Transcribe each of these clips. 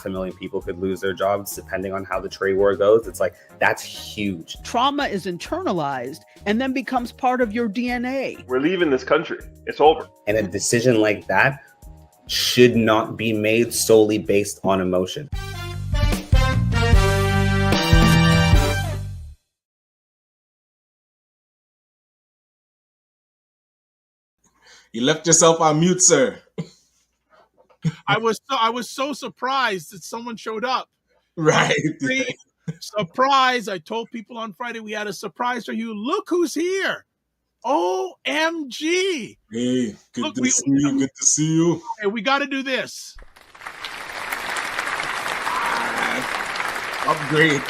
500,000 people could lose their jobs depending on how the trade war goes. It's like, that's huge. Trauma is internalized and then becomes part of your DNA. We're leaving this country. It's over. And a decision like that should not be made solely based on emotion. You left yourself on mute, sir. I was so surprised that someone showed up. Right. Surprise. I told people on Friday we had a surprise for you. Look who's here. OMG. Hey, good to see you. Hey, we got to do this. Upgrade.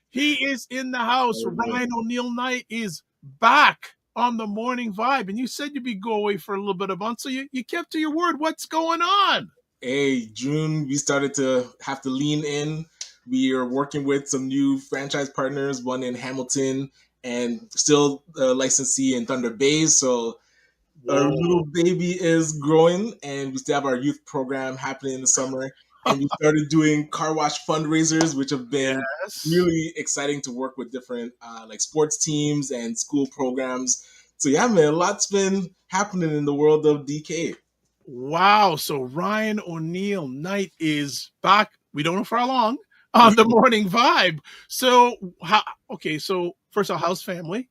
He is in the house. Ryan O'Neill Knight is back on the Morning Vibe. And you said you'd go away for a little bit of months, so you kept to your word. What's going on? Hey, June, we started to have to lean in. We are working with some new franchise partners, one in Hamilton and still a licensee in Thunder Bay. So our little baby is growing, and we still have our youth program happening in the summer. And we started doing car wash fundraisers, which have been really exciting to work with different like sports teams and school programs. So yeah, man, a lot's been happening in the world of DK. Wow. So Ryan O'Neill Knight is back. We don't know for how long on the Morning Vibe. So, so first of all, how's family?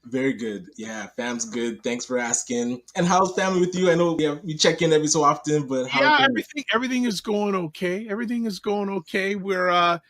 Very good. Yeah, fam's good. Thanks for asking. And how's family with you? I know we check in every so often, but everything is going okay. Everything is going okay. We're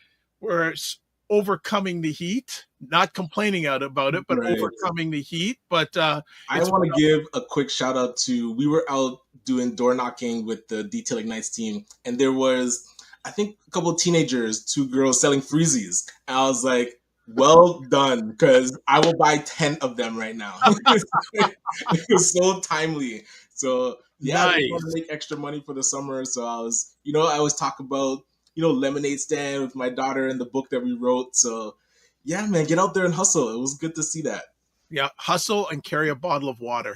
overcoming the heat, not complaining about it, but overcoming the heat. But I want to give a quick shout out to, we were out doing door knocking with the Detail Ignites team, and there was, I think, a couple of teenagers, 2 girls selling freezies. And I was like, well done, because I will buy 10 of them right now. It was so timely. So yeah, nice. I want to make extra money for the summer. So I always talk about, lemonade stand with my daughter and the book that we wrote. So yeah, man, get out there and hustle. It was good to see that. Yeah, hustle and carry a bottle of water.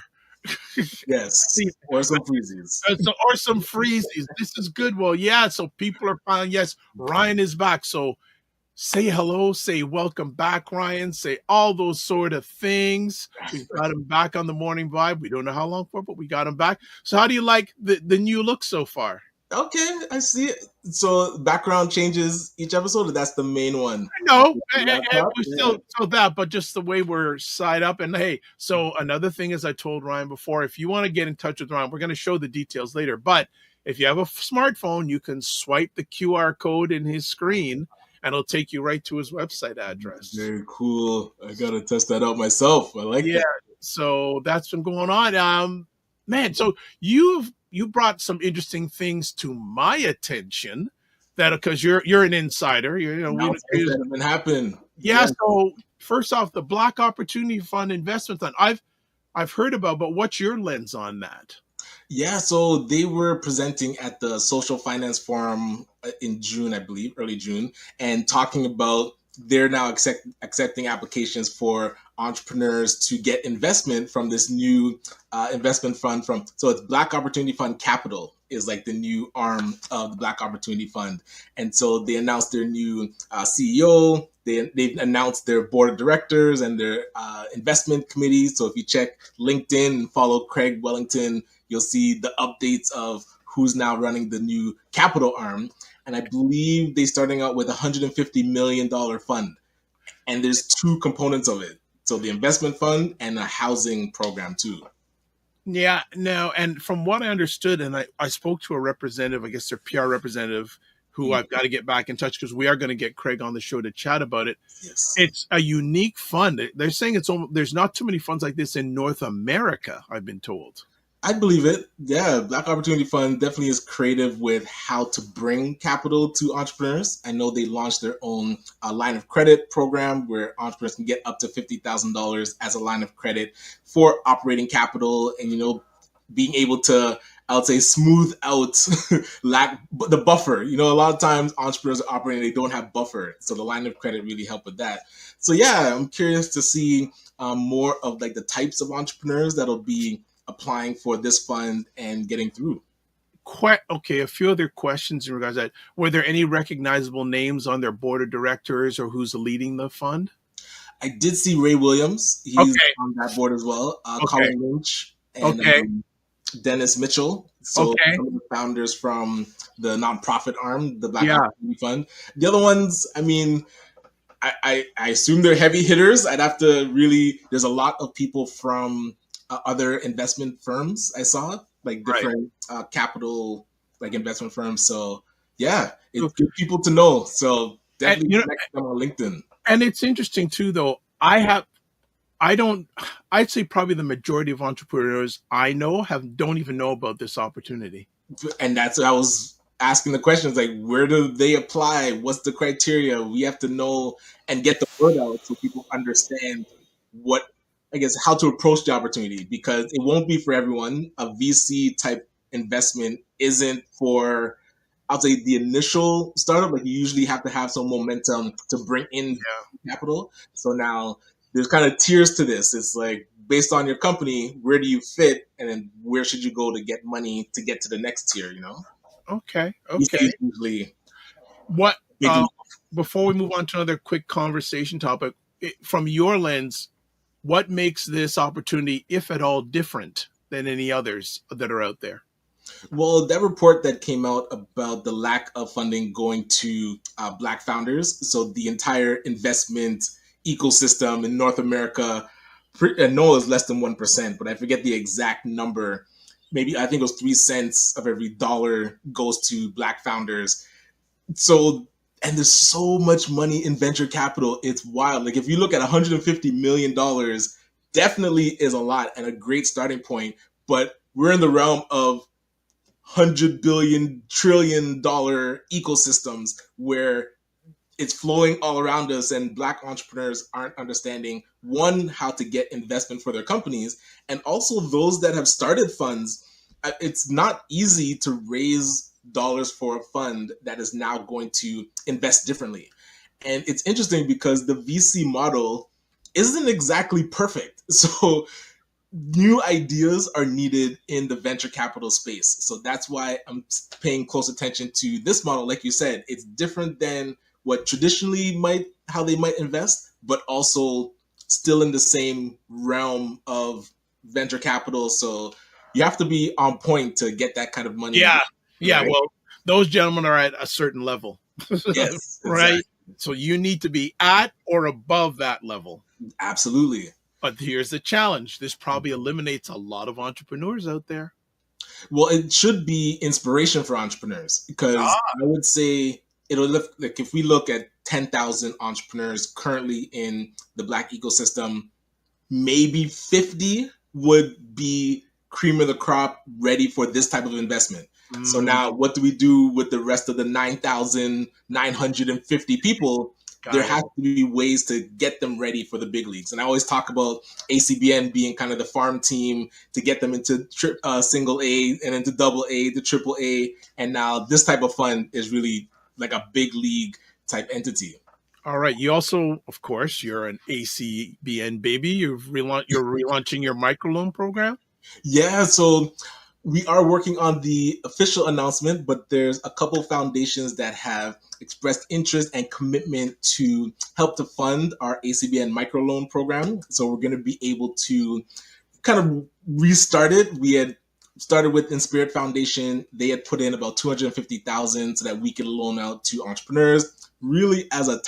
Yes, or some freezies. Or some freezies. This is good. Well, yeah, so people are finding, yes, Ryan is back. So say hello, say welcome back, Ryan, say all those sort of things. We've got him back on the Morning Vibe. We don't know how long for, but we got him back. So how do you like the new look so far? Okay, I see it. So background changes each episode, or that's the main one? No, we still that, but just the way we're side up. And hey, so another thing, as I told Ryan before, if you want to get in touch with Ryan, we're going to show the details later. But if you have a smartphone, you can swipe the QR code in his screen, and it'll take you right to his website address. Very cool. I got to test that out myself. I like that. So that's been going on. Man, so you brought some interesting things to my attention, that because you're an insider. It's been happening. Yeah. So first off, the Black Opportunity Fund investment fund, I've heard about, but what's your lens on that? Yeah, so they were presenting at the Social Finance Forum in June, I believe, early June, and talking about they're now accepting applications for entrepreneurs to get investment from this new investment fund so it's Black Opportunity Fund Capital is like the new arm of the Black Opportunity Fund. And so they announced their new CEO. They've announced their board of directors and their investment committee. So if you check LinkedIn and follow Craig Wellington, you'll see the updates of who's now running the new capital arm. And I believe they're starting out with $150 million fund. And there's 2 components of it. So the investment fund and a housing program too. Yeah, no, and from what I understood, and I spoke to a representative, I guess their PR representative, who I've got to get back in touch, because we are going to get Craig on the show to chat about it. Yes. It's a unique fund. They're saying there's not too many funds like this in North America, I've been told. I believe it. Yeah, Black Opportunity Fund definitely is creative with how to bring capital to entrepreneurs. I know they launched their own line of credit program where entrepreneurs can get up to $50,000 as a line of credit for operating capital, and being able to I would say, smooth out the buffer. You know, a lot of times entrepreneurs are operating, they don't have buffer. So the line of credit really helped with that. So yeah, I'm curious to see more of like the types of entrepreneurs that'll be applying for this fund and getting through. Okay, a few other questions in regards to that. Were there any recognizable names on their board of directors or who's leading the fund? I did see Ray Williams. He's Okay. on that board as well. Okay. Colin Lynch and Okay. Dennis Mitchell. So Okay. some of the founders from the nonprofit arm, the Black Yeah. Opportunity Fund. The other ones, I mean, I assume they're heavy hitters. I'd have to really, there's a lot of people from other investment firms I saw, like different capital, like investment firms. So yeah, it's good people to know. So definitely connect them on LinkedIn. And it's interesting too, though. I'd say probably the majority of entrepreneurs I know don't even know about this opportunity. And that's what I was asking the questions, like, where do they apply? What's the criteria? We have to know and get the word out so people understand how to approach the opportunity, because it won't be for everyone. A VC type investment isn't for, I'll say, the initial startup. Like, you usually have to have some momentum to bring in capital. So now there's kind of tiers to this. It's like, based on your company, where do you fit, and then where should you go to get money to get to the next tier, you know? Okay. Usually, Before we move on to another quick conversation topic, from your lens, what makes this opportunity, if at all, different than any others that are out there? Well, that report that came out about the lack of funding going to Black founders, so the entire investment ecosystem in North America, I know it's less than 1%, but I forget the exact number. Maybe I think it was 3 cents of every dollar goes to Black founders. So, and there's so much money in venture capital. It's wild. Like, if you look at $150 million, definitely is a lot and a great starting point. But we're in the realm of $100 billion, trillion dollar ecosystems where it's flowing all around us, and Black entrepreneurs aren't understanding, one, how to get investment for their companies, and also those that have started funds. It's not easy to raise dollars for a fund that is now going to invest differently. And it's interesting because the VC model isn't exactly perfect. So new ideas are needed in the venture capital space. So that's why I'm paying close attention to this model. Like you said, it's different than what traditionally how they might invest, but also still in the same realm of venture capital. So you have to be on point to get that kind of money. Yeah. Right? Well, those gentlemen are at a certain level. Yes, right. Exactly. So you need to be at or above that level. Absolutely. But here's the challenge. This probably eliminates a lot of entrepreneurs out there. Well, it should be inspiration for entrepreneurs, because I would say it'll look like, if we look at 10,000 entrepreneurs currently in the Black ecosystem, maybe 50 would be cream of the crop, ready for this type of investment. So now what do we do with the rest of the 9,950 people? There has to be ways to get them ready for the big leagues. And I always talk about ACBN being kind of the farm team to get them into single A and into double A to triple A. And now this type of fund is really like a big league type entity. All right. You also, of course, you're an ACBN baby. You're relaunching your microloan program. Yeah. So we are working on the official announcement, but there's a couple foundations that have expressed interest and commitment to help to fund our ACBN microloan program. So we're going to be able to kind of restart it. We had started with Inspirit Foundation. They had put in about $250,000 so that we could loan out to entrepreneurs, really as I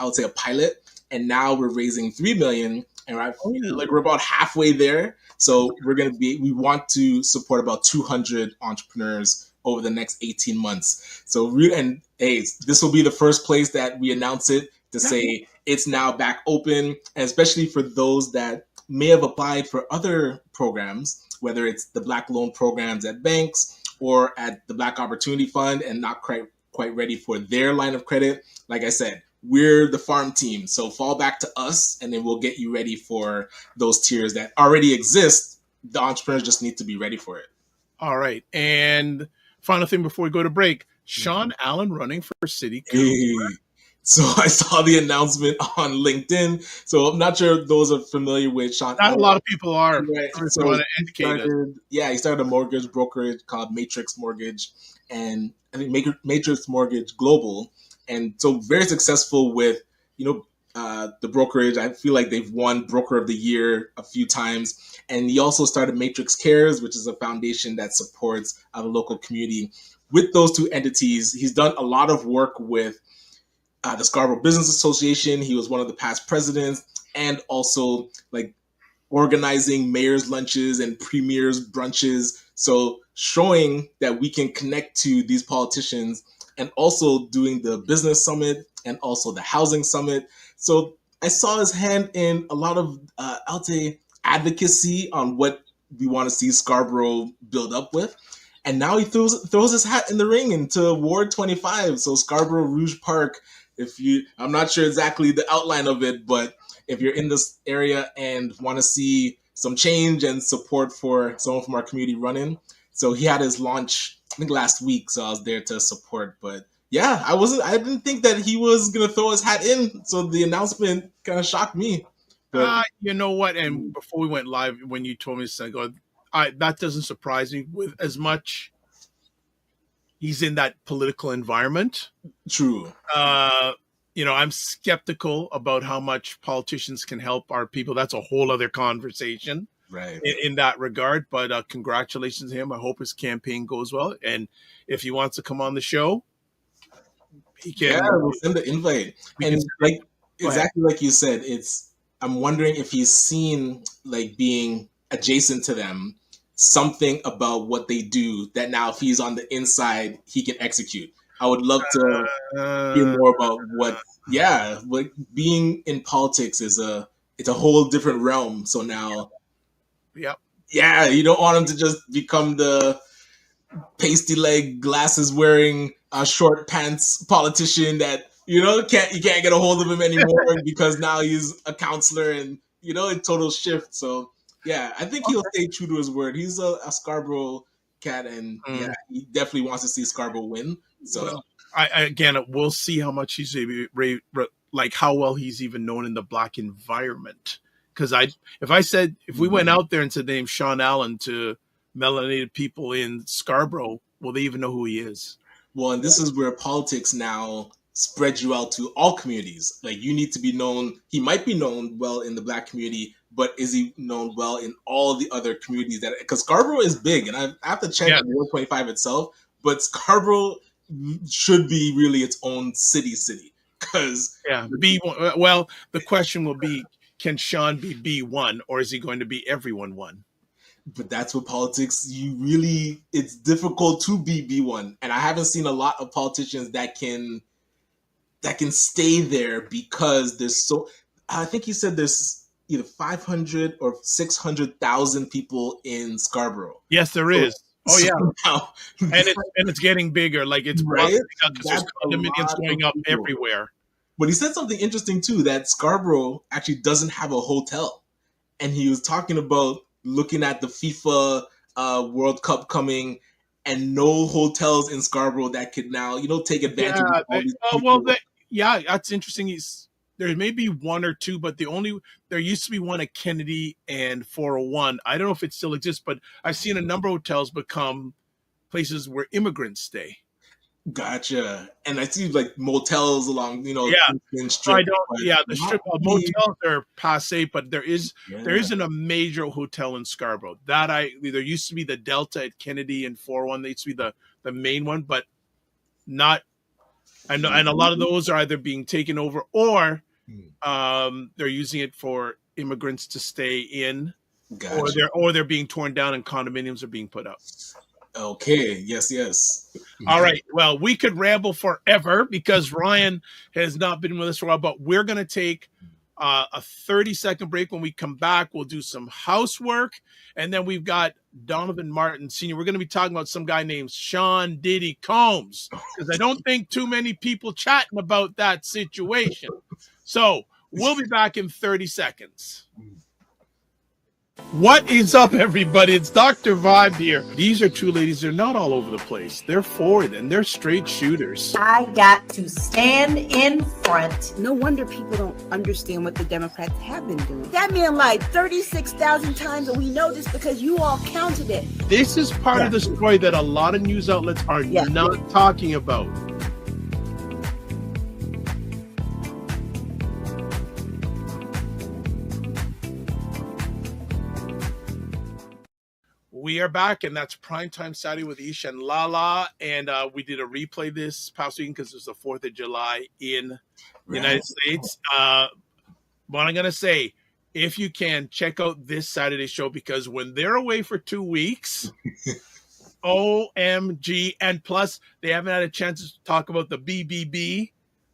would say a pilot. And now we're raising $3 million, and we're about halfway there. So we want to support about 200 entrepreneurs over the next 18 months. So, this will be the first place that we announce it to say it's now back open, and especially for those that may have applied for other programs, whether it's the Black loan programs at banks or at the Black Opportunity Fund, and not quite ready for their line of credit. Like I said, we're the farm team. So fall back to us, and then we'll get you ready for those tiers that already exist. The entrepreneurs just need to be ready for it. All right. And final thing before we go to break, Sean Allen running for city council. Hey. So I saw the announcement on LinkedIn. So I'm not sure if those are familiar with Sean Not Allen. a lot of people are. Right. If So you want to educate us. he started a mortgage brokerage called Matrix Mortgage, and I think Matrix Mortgage Global, and so very successful with the brokerage. I feel like they've won Broker of the Year a few times, and he also started Matrix Cares, which is a foundation that supports the local community. With those two entities, he's done a lot of work with the Scarborough Business Association. He was one of the past presidents, and also like organizing mayor's lunches and premier's brunches. So showing that we can connect to these politicians, and also doing the business summit and also the housing summit. So I saw his hand in a lot of advocacy on what we want to see Scarborough build up with. And now he throws his hat in the ring into Ward 25. So Scarborough Rouge Park, I'm not sure exactly the outline of it, but if you're in this area and want to see some change and support for someone from our community running. So he had his launch, I think last week. So I was there to support, but yeah, I didn't think that he was going to throw his hat in. So the announcement kind of shocked me. But You know what? And before we went live, when you told me this, I go, that doesn't surprise me with as much. He's in that political environment. True. I'm skeptical about how much politicians can help our people. That's a whole other conversation, right? In that regard. But congratulations to him. I hope his campaign goes well. And if he wants to come on the show, he can. Yeah, we'll send the invite. And exactly like you said, I'm wondering if he's seen like being adjacent to them, something about what they do that now if he's on the inside, he can execute. I would love to hear more about like being in politics it's a whole different realm. So now, you don't want him to just become the pasty leg, glasses wearing, short pants politician that you can't get a hold of him anymore because now he's a counselor and a total shift. So yeah, I think he'll stay true to his word. He's a Scarborough cat, and he definitely wants to see Scarborough win. So we'll see how much he's like how well he's even known in the Black environment. Because if we went out there and said the name Sean Allen to melanated people in Scarborough, will they even know who he is? Well, and this is where politics now spreads you out to all communities. Like you need to be known. He might be known well in the Black community, but is he known well in all the other communities? Because Scarborough is big, and I have to check Ward 25 itself. But Scarborough should be really its own city. Because B1. Well, the question will be: can Sean be B1, or is he going to be everyone one? But that's what politics. It's difficult to be B1, and I haven't seen a lot of politicians that can stay there because there's so. I think he said there's either 500 or 600,000 people in Scarborough. Yes, there is. Oh yeah, and it's getting bigger. Like it's right. There's condominiums going up everywhere. But he said something interesting too, that Scarborough actually doesn't have a hotel, and he was talking about looking at the FIFA World Cup coming, and no hotels in Scarborough that could now take advantage of all these people. That's interesting. There may be one or two, but there used to be one at Kennedy and 401. I don't know if it still exists, but I've seen a number of hotels become places where immigrants stay. Gotcha. And I see like motels along, the strip. Motels are passe, but there isn't a major hotel in Scarborough. There used to be the Delta at Kennedy and 401. They used to be the main one, but not. And a lot of those are either being taken over or they're using it for immigrants to stay in, gotcha. or they're being torn down and condominiums are being put up. Okay. Yes. All right. Well, we could ramble forever because Ryan has not been with us for a while, but we're going to take a 30-second break. When we come back, we'll do some housework. And then we've got Donovan Martin Sr. We're going to be talking about some guy named Sean Diddy Combs because I don't think too many people chatting about that situation. So we'll be back in 30 seconds. What is up, everybody? It's Dr. Vibe here. These are two ladies. They're not all over the place. They're forward and they're straight shooters. I got to stand in front. No wonder people don't understand what the Democrats have been doing. That man lied 36,000 times, and we know this because you all counted it. This is part of the story that a lot of news outlets are not talking about. We are back, and that's Primetime Saturday with Isha and Lala. And we did a replay this past weekend because it was the 4th of July in the United States. What I'm going to say, if you can, check out this Saturday show, because when they're away for 2 weeks, OMG. And plus, they haven't had a chance to talk about the BBB,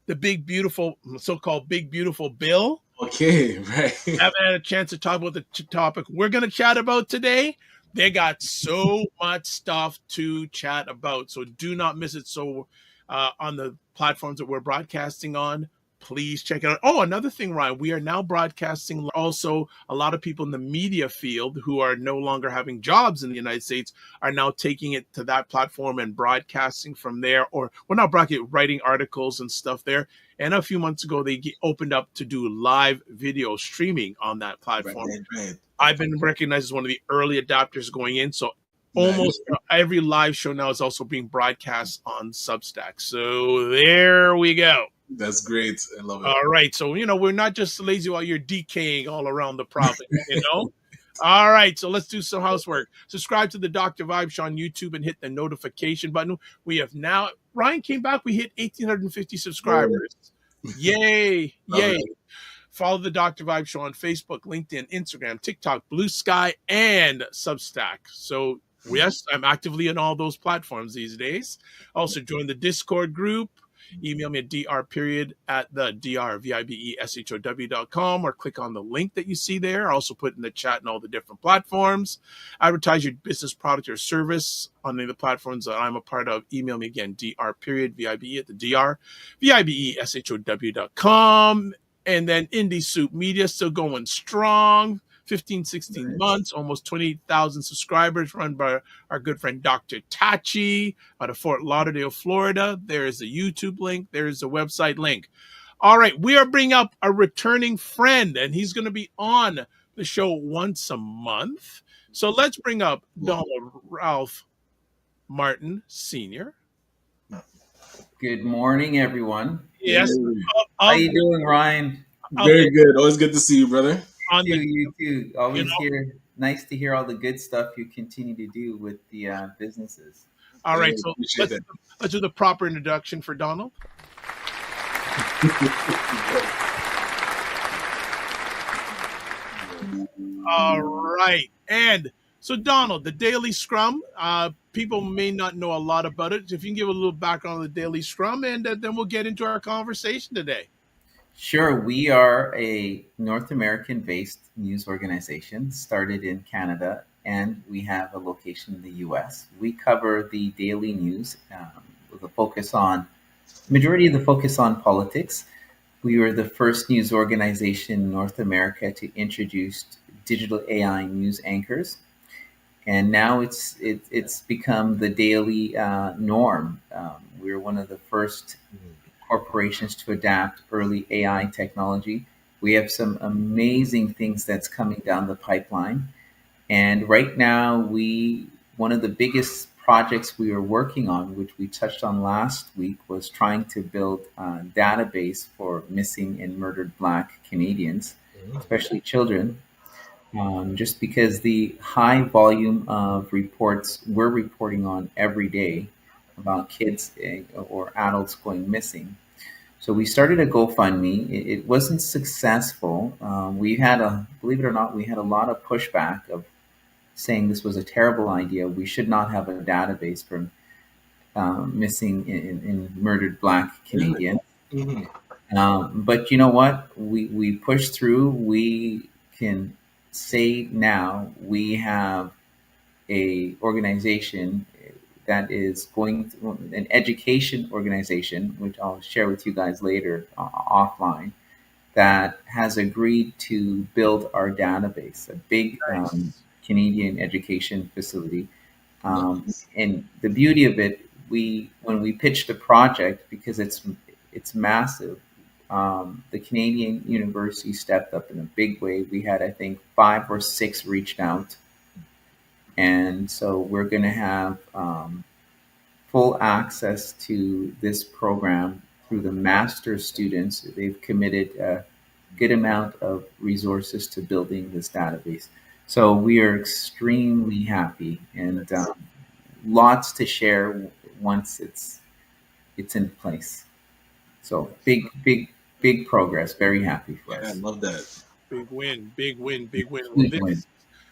the big, beautiful, so-called big, beautiful bill. Okay, right. Haven't had a chance to talk about the topic we're going to chat about today. They got so much stuff to chat about, so do not miss it. So on the platforms that we're broadcasting on, please check it out. Oh, another thing, Ryan, we are now broadcasting. Also, a lot of people in the media field who are no longer having jobs in the United States are now taking it to that platform and broadcasting from there, or well, not broadcasting, writing articles and stuff there. And a few months ago, they opened up to do live video streaming on that platform. Right. I've been recognized as one of the early adopters going in. So almost every live show now is also being broadcast on Substack. So there we go. That's great. I love it. All right. So, we're not just lazy while you're decaying all around the province, All right. So let's do some housework. Subscribe to the Dr. Vibe Show on YouTube and hit the notification button. We have now, Ryan came back. We hit 1,850 subscribers. Yay. Yay. Follow the Dr. Vibe Show on Facebook, LinkedIn, Instagram, TikTok, Blue Sky, and Substack. So, yes, I'm actively on all those platforms these days. Also, join the Discord group. Email me at dr@vibeshow.com or click on the link that you see there. I also put in the chat and all the different platforms. Advertise your business, product, or service on any of the platforms that I'm a part of. Email me again, vibeshow.com. And then Indie Soup Media still going strong. 15, 16 months, almost 28,000 subscribers, run by our good friend Dr. Tachi out of Fort Lauderdale, Florida. There is a YouTube link. There is a website link. All right, we are bringing up a returning friend, and he's going to be on the show once a month. So let's bring up Donald Ralph Martin Sr. Good morning, everyone. Yes. How you doing, Ryan? Very good. Always good to see you, brother. You too. Always nice to hear all the good stuff you continue to do with the businesses. All right, so let's do the proper introduction for Donald. All right, and so Donald, the Daily Scrum, people may not know a lot about it. If you can give a little background on the Daily Scrum, and then we'll get into our conversation today. Sure. We are a North American-based news organization, started in Canada, and we have a location in the U.S. We cover the daily news with a focus on, majority of the focus on politics. We were the first news organization in North America to introduce digital AI news anchors, and now it's become the daily norm. We're one of the first corporations to adapt early AI technology. We have some amazing things that's coming down the pipeline. And right now, one of the biggest projects we are working on, which we touched on last week, was trying to build a database for missing and murdered Black Canadians, especially children, just because the high volume of reports we're reporting on every day about kids or adults going missing. So we started a GoFundMe. It wasn't successful. We had believe it or not, we had a lot of pushback of saying this was a terrible idea. We should not have a database for missing and murdered Black Canadians. But you know what? We pushed through. We can say now we have a organization that is an education organization, which I'll share with you guys later offline, that has agreed to build our database, a big Canadian education facility. And the beauty of it, when we pitched the project, because it's massive, the Canadian university stepped up in a big way. We had, I think, 5 or 6 reached out, and so we're going to have full access to this program through the master's students. They've committed a good amount of resources to building this database. So we are extremely happy, and lots to share once it's in place. So big progress. Very happy for us. I love that. Big win. Well,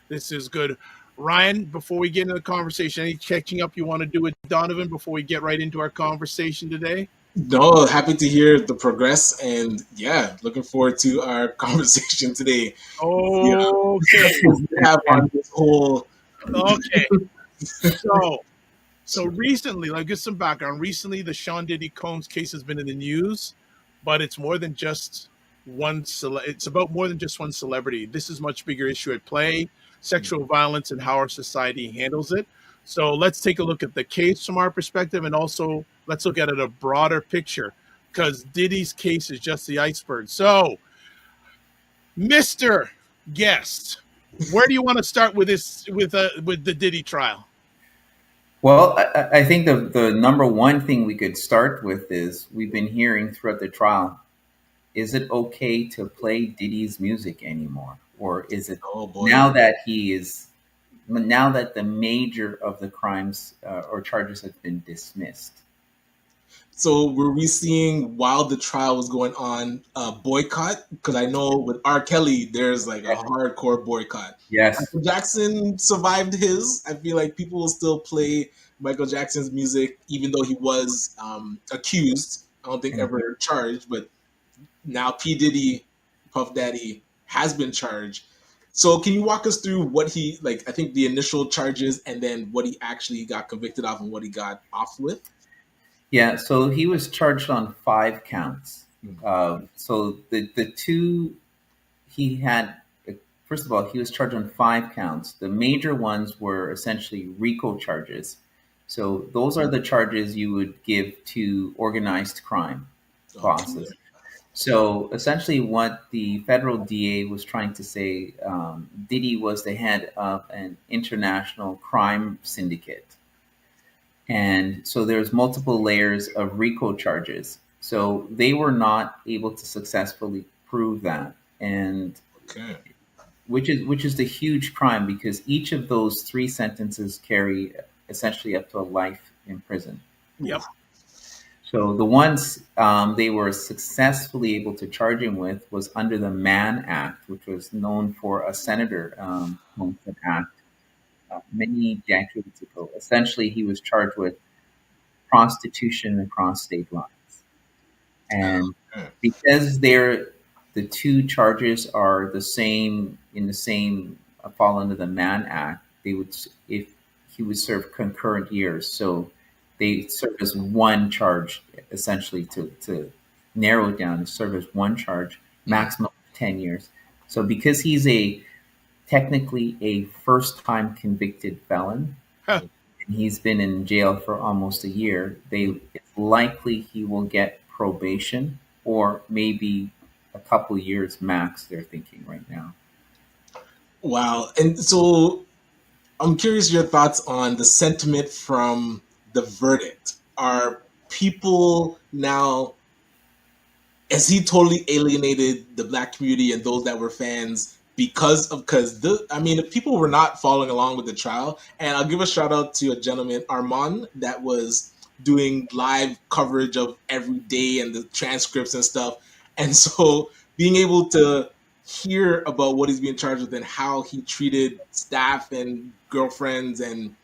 this is good. Ryan, before we get into the conversation, any catching up you want to do with Donovan before we get right into our conversation today? No, happy to hear the progress, and yeah, looking forward to our conversation today. Okay. Have on this whole. Okay. So recently, like, get some background. Recently, the Sean Diddy Combs case has been in the news, but it's more than just one. It's about more than just one celebrity. This is a much bigger issue at play: sexual violence and how our society handles it. So let's take a look at the case from our perspective, and also let's look at it a broader picture, because Diddy's case is just the iceberg. So, Mr. Guest, where do you want to start with this, with the Diddy trial? Well, I think the number one thing we could start with is we've been hearing throughout the trial, is it okay to play Diddy's music anymore? Or is it now that the major of the crimes or charges have been dismissed? So were we seeing, while the trial was going on, boycott? Because I know with R. Kelly, there's like a hardcore boycott. Yes. Michael Jackson survived his. I feel like people will still play Michael Jackson's music, even though he was accused. I don't think ever charged, but now P. Diddy, Puff Daddy, has been charged. So can you walk us through what he, like, I think the initial charges, and then what he actually got convicted of and what he got off with? Yeah, so he was charged on 5 counts. So the two he had, first of all, he was charged on 5 counts. The major ones were essentially RICO charges. So those are the charges you would give to organized crime bosses. So essentially what the federal DA was trying to say, Diddy was the head of an international crime syndicate. And so there's multiple layers of RICO charges. So they were not able to successfully prove that. And which is the huge crime, because each of those 3 sentences carry essentially up to a life in prison. Yep. So the ones they were successfully able to charge him with was under the Mann Act, which was known for a senator act many decades ago. Essentially, he was charged with prostitution across state lines. And because the 2 charges are the same, fall under the Mann Act, if he would serve concurrent years. So they serve as one charge, essentially, to narrow it down, to serve as one charge, maximum of 10 years. So because he's technically a first-time convicted felon, and he's been in jail for almost a year, it's likely he will get probation, or maybe a couple years max, they're thinking right now. Wow. And so I'm curious your thoughts on the sentiment from the verdict. Are people now, has he totally alienated the Black community and those that were fans because people were not following along with the trial? And I'll give a shout out to a gentleman, Armand, that was doing live coverage of every day and the transcripts and stuff. And so being able to hear about what he's being charged with and how he treated staff and girlfriends and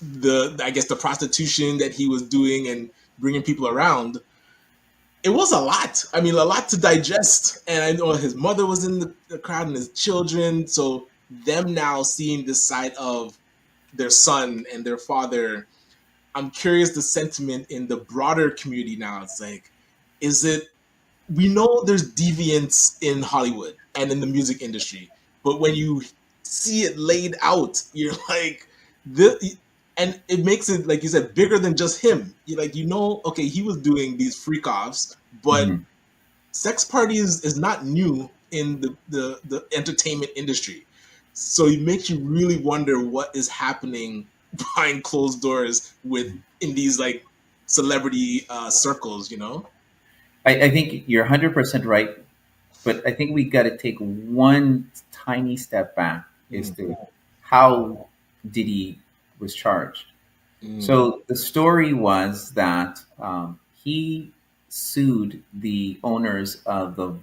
the prostitution that he was doing and bringing people around, it was a lot. I mean, a lot to digest. And I know his mother was in the crowd and his children. So them now seeing this side of their son and their father, I'm curious the sentiment in the broader community now. It's like, is it we know there's deviance in Hollywood and in the music industry, but when you see it laid out, you're like, this, and it makes it, like you said, bigger than just him. You like, okay, he was doing these freak offs, but Mhm. sex parties is not new in the entertainment industry. So it makes you really wonder what is happening behind closed doors in these like celebrity circles, I think you're 100% right, but I think we got to take one tiny step back as Mm. to how Diddy was charged. So the story was that he sued the owners of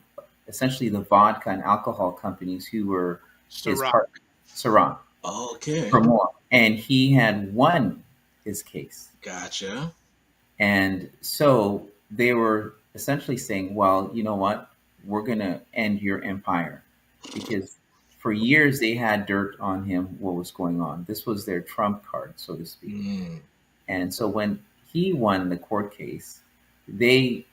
essentially the vodka and alcohol companies who were his Ciroc. partner, Ciroc, Okay. for more, and he had won his case. Gotcha. And so they were essentially saying, well, you know what? We're going to end your empire because for years they had dirt on him, what was going on. This was their trump card, so to speak. Mm. And so when he won the court case, they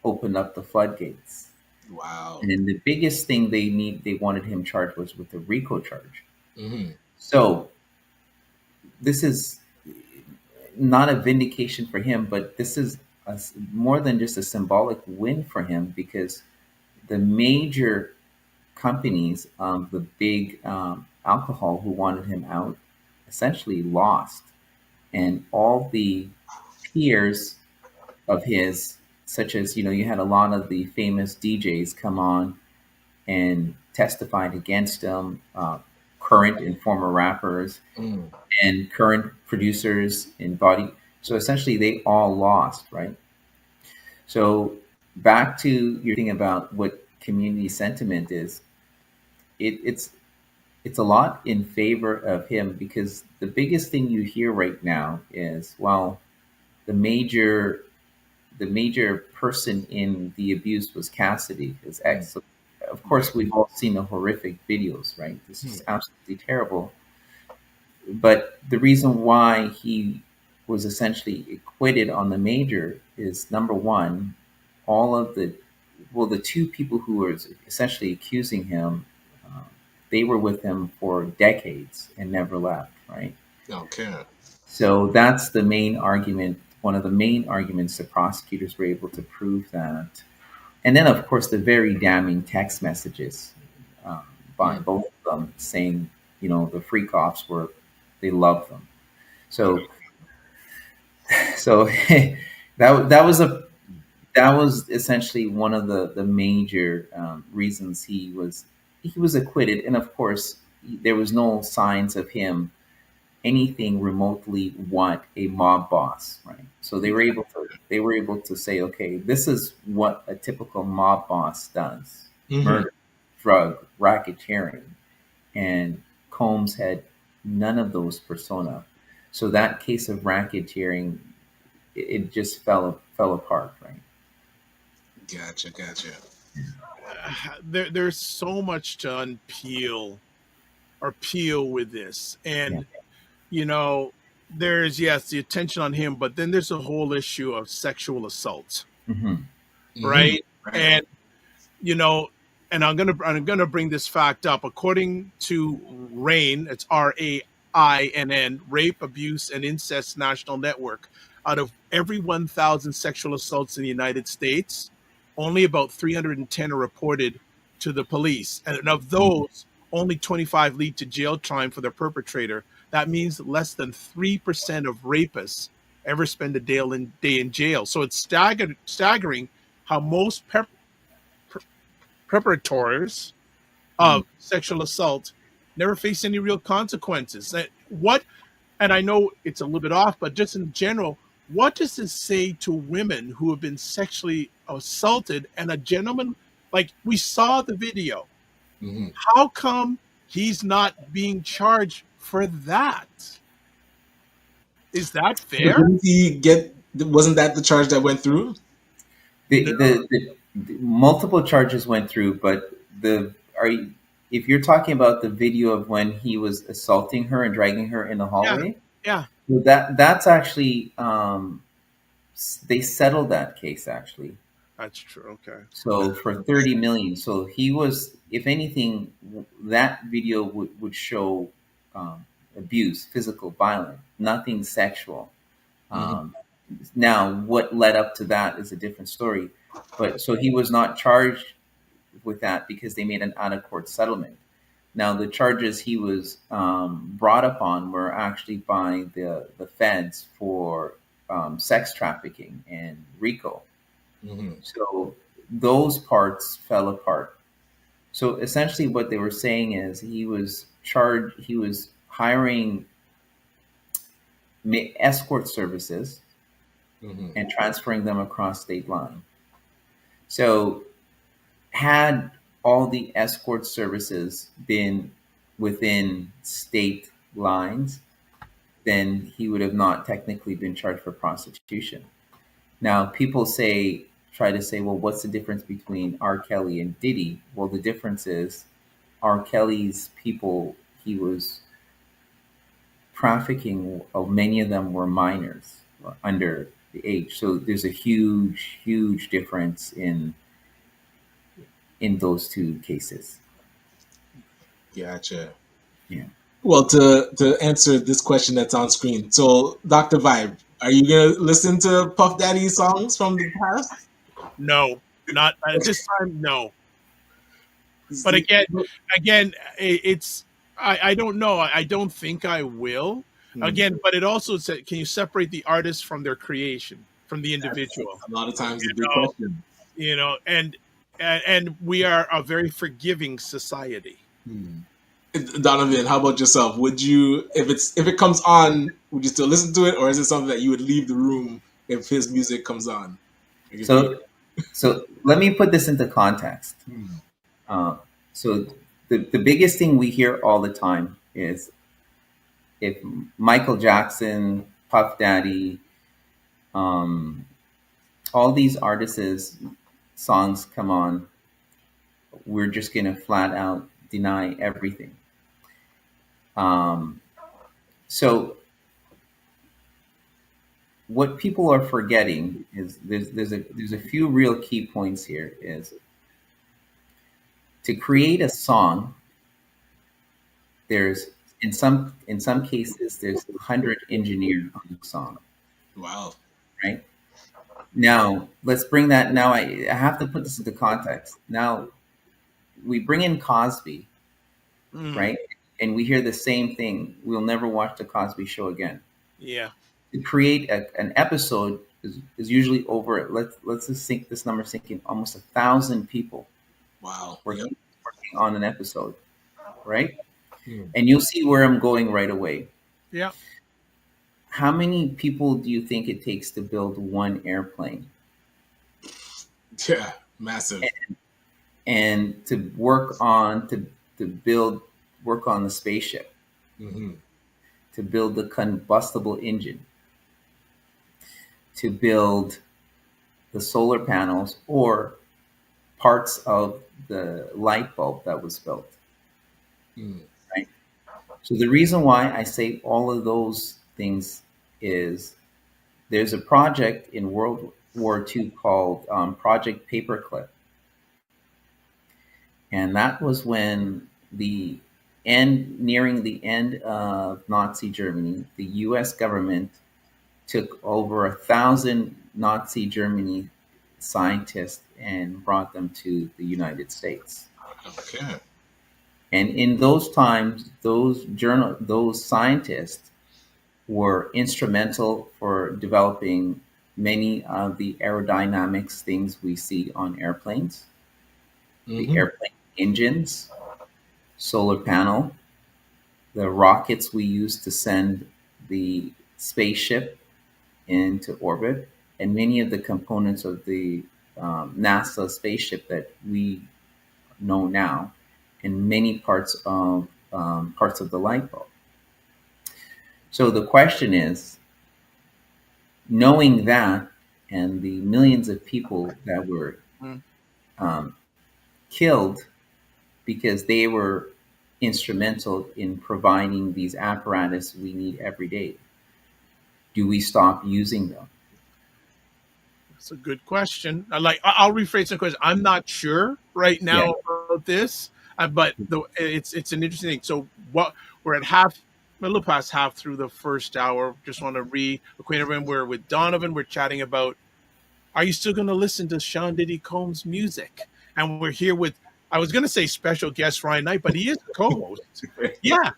opened up the floodgates. Wow. And the biggest thing they wanted him charged was with the RICO charge. Mm-hmm. So this is not a vindication for him, but this is more than just a symbolic win for him because the major companies, the big alcohol who wanted him out, essentially lost. And all the peers of his, such as, you had a lot of the famous DJs come on and testified against him, current and former rappers Mm. and current producers in body. So essentially, they all lost, right? So back to your thing about what community sentiment is, it's a lot in favor of him because the biggest thing you hear right now is, well, the major person in the abuse was Cassidy, his ex. So of course, we've all seen the horrific videos, right? This is absolutely terrible. But the reason why he was essentially acquitted on the major is number one, all of the two people who were essentially accusing him, uh, they were with him for decades and never left, right? Okay. So that's the main argument, one of the main arguments the prosecutors were able to prove that. And then, of course, the very damning text messages um, by both of them saying, the freak offs they love them. So, so that was essentially one of the major reasons he was acquitted. And of course, there was no signs of him anything remotely what a mob boss, right? So they were able to say, okay, this is what a typical mob boss does: murder, drug, racketeering, and Combs had none of those persona. So that case of racketeering, it just fell apart, right? Gotcha. There's so much to unpeel or peel with this. And, there's, yes, the attention on him, but then there's a whole issue of sexual assault, Mm-hmm. right? Right. And, and I'm gonna bring this fact up. According to RAINN, it's RAINN, Rape, Abuse, and Incest National Network, out of every 1,000 sexual assaults in the United States, only about 310 are reported to the police. And of those, only 25 lead to jail time for the perpetrator. That means less than 3% of rapists ever spend a day in jail. So it's staggering how most perpetrators of sexual assault never face any real consequences. And I know it's a little bit off, but just in general, what does this say to women who have been sexually assaulted and a gentleman, like we saw the video, how come he's not being charged for that? Is that fair? Wasn't that the charge that went through? The multiple charges went through, but if you're talking about the video of when he was assaulting her and dragging her in the hallway, Yeah. that's actually they settled that case actually. That's true. Okay. So for 30 million, so he was, if anything, that video would show abuse, physical violence, nothing sexual. Now, what led up to that is a different story. But so he was not charged with that because they made an out of court settlement. Now, the charges he was brought upon were actually by the feds for sex trafficking and RICO. So those parts fell apart. So essentially what they were saying is he was hiring escort services and transferring them across state line. So had all the escort services been within state lines, then he would have not technically been charged for prostitution. Now, people try to say, well, what's the difference between R. Kelly and Diddy? Well, the difference is R. Kelly's people, he was trafficking, many of them were minors under the age. So there's a huge, huge difference in those two cases. Gotcha. Yeah. Well, to answer this question that's on screen, so Dr. Vibe, are you gonna listen to Puff Daddy songs from the past? No, not at this time. No. But again, it's I don't know. I don't think I will. Again, but it also said, can you separate the artist from their creation, from the individual? A lot of times the big question. You know, and we are a very forgiving society. Donovan, how about yourself? Would you, if it comes on, would you still listen to it, or is it something that you would leave the room if his music comes on? So let me put this into context. So the biggest thing we hear all the time is if Michael Jackson, Puff Daddy, all these artists' songs come on, we're just going to flat out deny everything. So what people are forgetting is there's a few real key points here. Is to create a song, there's in some cases there's 100 engineers on the song. Wow. Right? Now let's bring that. Now I have to put this into context. Now we bring in Cosby, right? And we hear the same thing. We'll never watch the Cosby Show again. Yeah. To create an episode is usually over. Let's just think this number sinking almost 1,000 people. Wow. Working on an episode, right? And you'll see where I'm going right away. Yeah. How many people do you think it takes to build one airplane? Yeah, massive. And to work on the spaceship, to build the combustible engine, to build the solar panels or parts of the light bulb that was built. Right? So the reason why I say all of those things is there's a project in World War II called Project Paperclip. And that was when nearing the end of Nazi Germany, the US government took over 1,000 Nazi Germany scientists and brought them to the United States. Okay. And in those times, those scientists were instrumental for developing many of the aerodynamics things we see on airplanes, the airplane engines, solar panel, the rockets we use to send the spaceship into orbit, and many of the components of the NASA spaceship that we know now, and many parts of the light bulb. So the question is, knowing that and the millions of people that were killed because they were instrumental in providing these apparatus we need every day, do we stop using them? That's a good question. I'll rephrase the question. I'm not sure right Yeah. now about this, but it's an interesting thing. So what we're at half, a little past half through the first hour. Just want to reacquaint everyone. We're with Donovan. We're chatting about, are you still going to listen to Sean Diddy Combs' music? And we're here with, I was going to say special guest Ryan Knight, but he is the co-host. Yeah.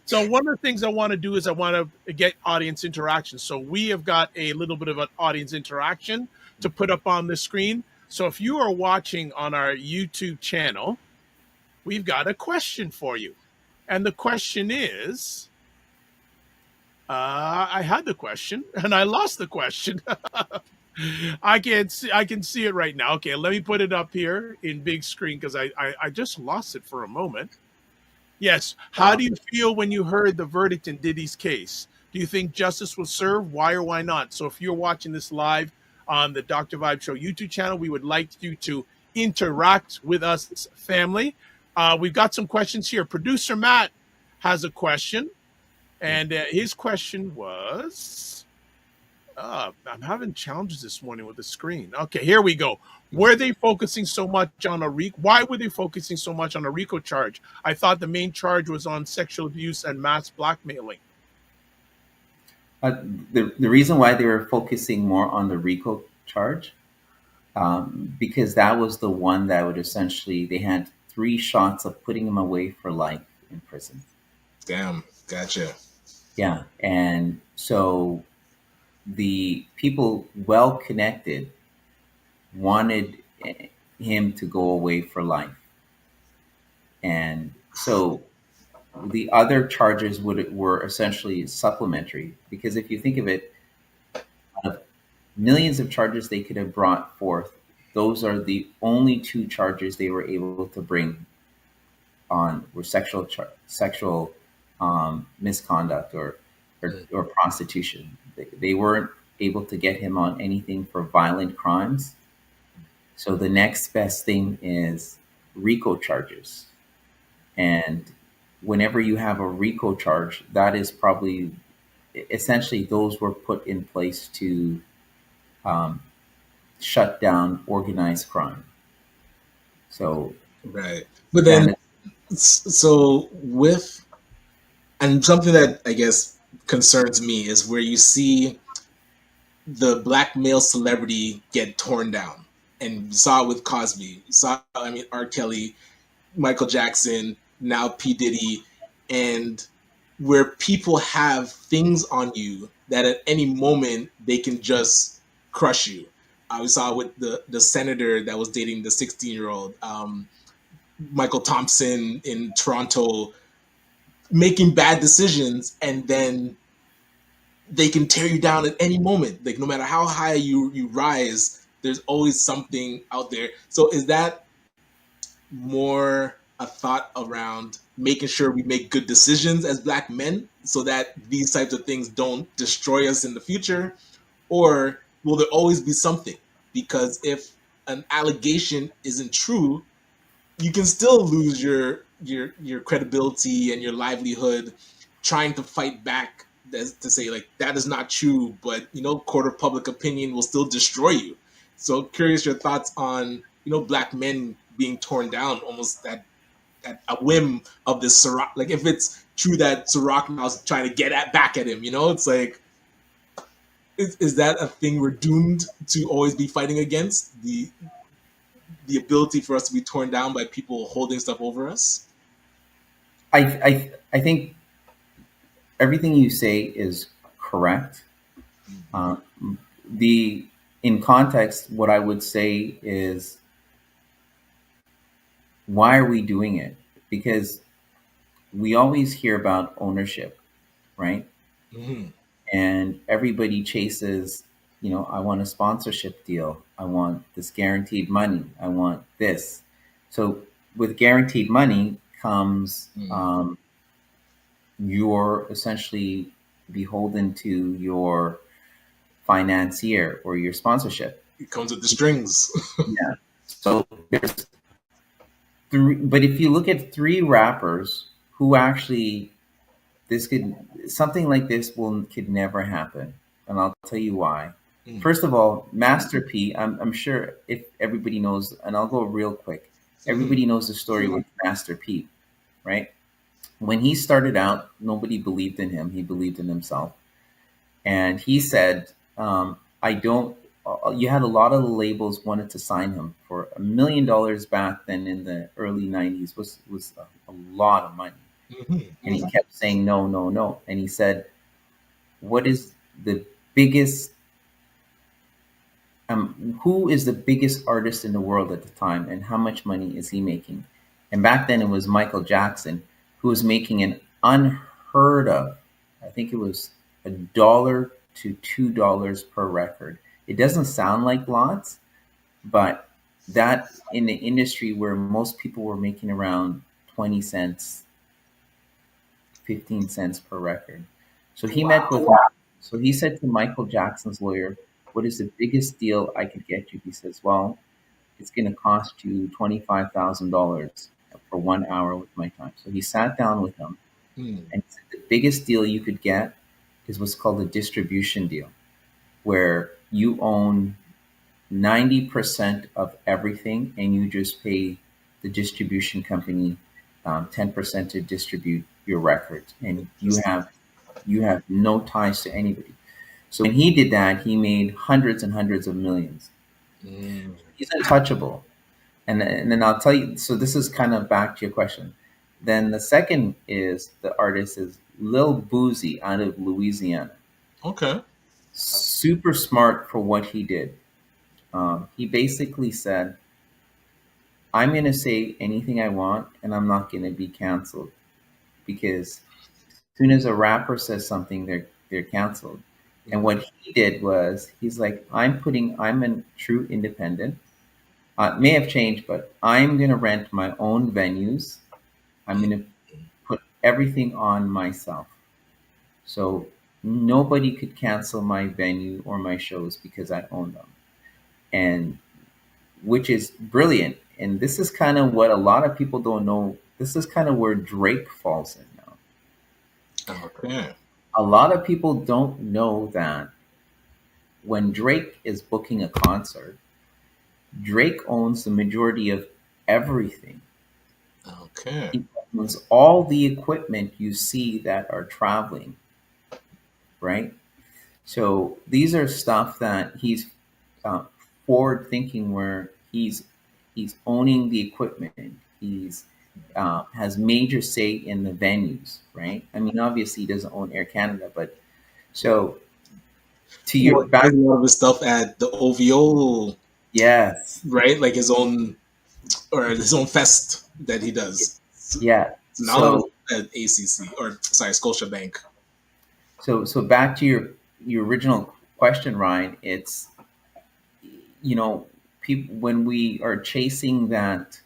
So one of the things I want to do is I want to get audience interaction. So we have got a little bit of an audience interaction to put up on the screen. So if you are watching on our YouTube channel, we've got a question for you. And the question is, I had the question and I lost the question. I can see it right now. Okay, let me put it up here in big screen because I just lost it for a moment. Yes. How do you feel when you heard the verdict in Diddy's case? Do you think justice was served? Why or why not? So if you're watching this live on the Dr. Vibe Show YouTube channel, we would like you to interact with us, family. We've got some questions here. Producer Matt has a question. And his question was, I'm having challenges this morning with the screen. Okay, here we go. Were they focusing so much on why were they focusing so much on a RICO charge? I thought the main charge was on sexual abuse and mass blackmailing. The reason why they were focusing more on the RICO charge, because that was the one that would essentially, they had 3 shots of putting him away for life in prison. Damn, gotcha. Yeah, and so the people well connected wanted him to go away for life. And so the other charges were essentially supplementary, because if you think of it, out of millions of charges they could have brought forth, those are the only 2 charges they were able to bring on were sexual misconduct or prostitution. They weren't able to get him on anything for violent crimes. So the next best thing is RICO charges. And whenever you have a RICO charge, that is probably, essentially those were put in place to shut down organized crime. So, right. But then, so with, and something that I guess concerns me is where you see the black male celebrity get torn down. And you saw it with Cosby. You saw, R. Kelly, Michael Jackson, now P. Diddy, and where people have things on you that at any moment they can just crush you. We saw it with the senator that was dating the 16-year-old, Michael Thompson in Toronto, making bad decisions, and then they can tear you down at any moment. Like, no matter how high you rise, there's always something out there. So is that more a thought around making sure we make good decisions as black men so that these types of things don't destroy us in the future? Or will there always be something? Because if an allegation isn't true, you can still lose your credibility and your livelihood trying to fight back to say, like, that is not true, but, court of public opinion will still destroy you. So curious your thoughts on, black men being torn down almost at a whim of this Ciroc. Like, if it's true that Ciroc now is trying to get back at him, it's like, is that a thing we're doomed to always be fighting against? The ability for us to be torn down by people holding stuff over us? I think everything you say is correct. In context, what I would say is, why are we doing it? Because we always hear about ownership, right? Mm-hmm. And everybody chases, I want a sponsorship deal. I want this guaranteed money. I want this. So with guaranteed money comes, you're essentially beholden to your financier or your sponsorship. It comes with the strings. Yeah. So there's 3, but if you look at 3 rappers who actually, something like this could never happen. And I'll tell you why. First of all, Master P, I'm sure if everybody knows, and I'll go real quick. Everybody knows the story with Master P, right? When he started out, nobody believed in him. He believed in himself. And he said, I don't, you had a lot of the labels wanted to sign him for $1 million back then in the early 90s was a lot of money. And he kept saying, no, no, no. And he said, what is the biggest, who is the biggest artist in the world at the time, and how much money is he making? And back then it was Michael Jackson, who was making an unheard of, I think it was $1 to $2 per record. It doesn't sound like lots, but that in the industry where most people were making around 20 cents, 15 cents per record. So he met with, so he said to Michael Jackson's lawyer, what is the biggest deal I could get you? He says, well, it's going to cost you $25,000 for 1 hour with my time. So he sat down with him and he said, the biggest deal you could get is what's called a distribution deal, where you own 90% of everything and you just pay the distribution company 10% to distribute your records, and you have no ties to anybody. So when he did that, he made hundreds and hundreds of millions. He's untouchable. And then I'll tell you, so this is kind of back to your question. Then the second is, the artist is Lil Boozy out of Louisiana. Okay. Super smart for what he did. He basically said, I'm going to say anything I want and I'm not going to be canceled, because as soon as a rapper says something, they're canceled. And what he did was, he's like, I'm a true independent. It may have changed, but I'm going to rent my own venues. I'm going to put everything on myself. So nobody could cancel my venue or my shows because I own them. And which is brilliant. And this is kind of what a lot of people don't know. This is kind of where Drake falls in now. Okay. A lot of people don't know that when Drake is booking a concert, Drake owns the majority of everything. Okay. He owns all the equipment you see that are traveling, right? So these are stuff that he's forward thinking, where he's owning the equipment. He's has major say in the venues, right? I mean, obviously he doesn't own Air Canada, but so to your back, a lot of his stuff at the OVO, yes, right? Like his own fest that he does. Yeah. So at ACC, or sorry, Scotiabank. So back to your original question, Ryan. It's, people, when we are chasing that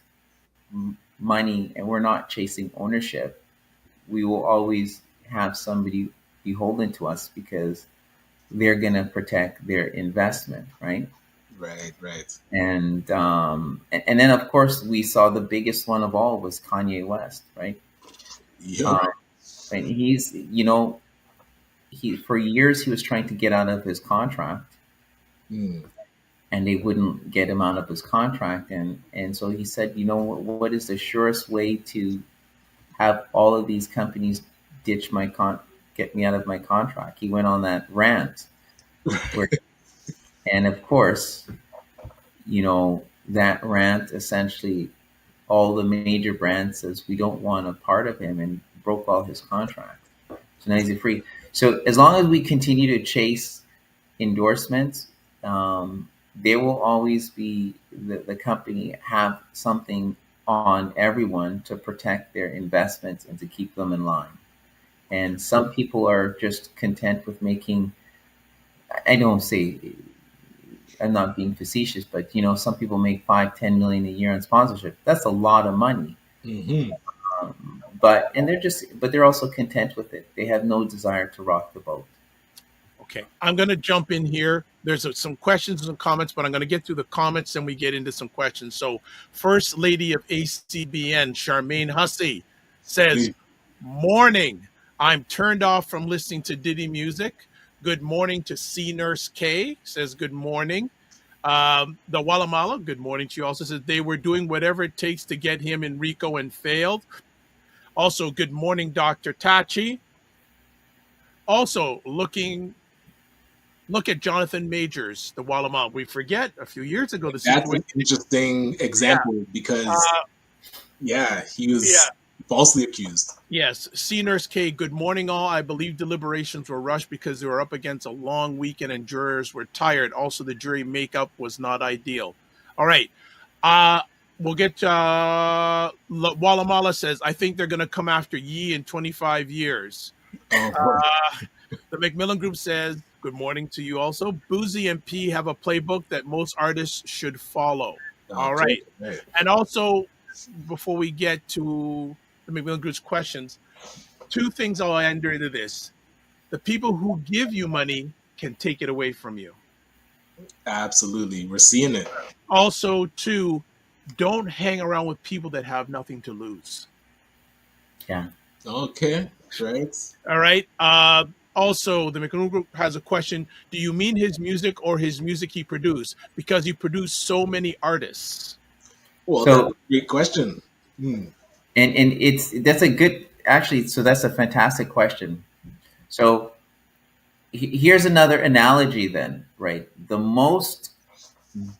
money and we're not chasing ownership, we will always have somebody beholden to us because they're going to protect their investment, right? Right. And then of course we saw the biggest one of all was Kanye West, right? Yeah. And he's, he for years he was trying to get out of his contract, and they wouldn't get him out of his contract, and so he said, what is the surest way to have all of these companies ditch get me out of my contract? He went on that rant, and of course, that rant essentially, all the major brands says we don't want a part of him, and broke all his contracts. So now he's free. So as long as we continue to chase endorsements, there will always be the company have something on everyone to protect their investments and to keep them in line. And some people are just content with making, I don't say, I'm not being facetious, but some people make 5-10 million a year on sponsorship. That's a lot of money. But they're also content with it. They have no desire to rock the boat. Okay, I'm going to jump in here. There's some questions and comments, but I'm going to get through the comments and we get into some questions. So First Lady of ACBN, Charmaine Hussey, says, morning. I'm turned off from listening to Diddy music. Good morning to C Nurse K, says good morning. The Walamala, good morning to you, also says they were doing whatever it takes to get him in RICO and failed. Also, good morning, Dr. Tachi. Also, look at Jonathan Majors, the Walamala. We forget a few years ago the That's situation. an interesting example because, he was falsely accused. Yes, C Nurse K, good morning all. I believe deliberations were rushed because they were up against a long weekend and jurors were tired. Also, the jury makeup was not ideal. All right. We'll get Walamala says, I think they're going to come after Yi in 25 years. The Macmillan Group says, good morning to you also. Boozy and P have a playbook that most artists should follow. All right. And also, before we get to the Macmillan Group's questions, two things I'll enter into this. The people who give you money can take it away from you. Absolutely. We're seeing it. Also, two, don't hang around with people that have nothing to lose. Yeah. Okay. Right. All right. Also, the Macmillan Group has a question. Do you mean his music or his music he produced? Because he produced so many artists. Well, So- that's a great question. And that's a good, actually, so that's a fantastic question. So here's another analogy then, right? The most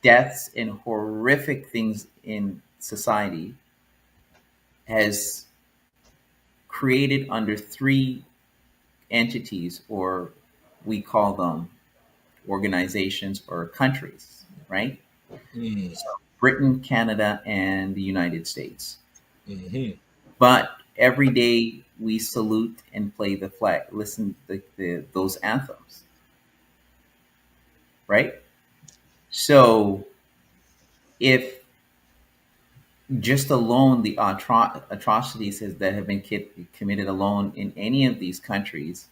deaths and horrific things in society has created under three entities, or we call them organizations or countries, right? Mm. So Britain, Canada, and the United States. Mm-hmm. But every day we salute and play the flag, listen to those anthems, right? So if just alone the atrocities that have been committed alone in any of these countries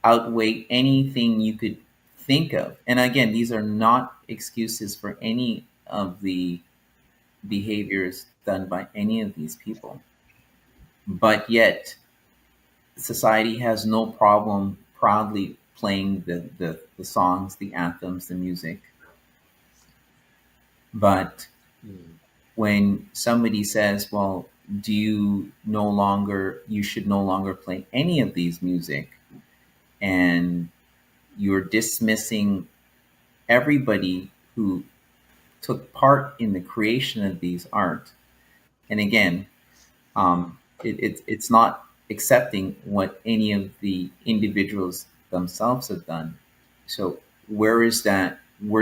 outweigh anything you could think of. And again, these are not excuses for any of the behaviors done by any of these people. But yet, society has no problem proudly playing the songs, the anthems, the music. But when somebody says, well, you should no longer play any of these music, and you're dismissing everybody who took part in the creation of these art. And again, it's not accepting what any of the individuals themselves have done. So where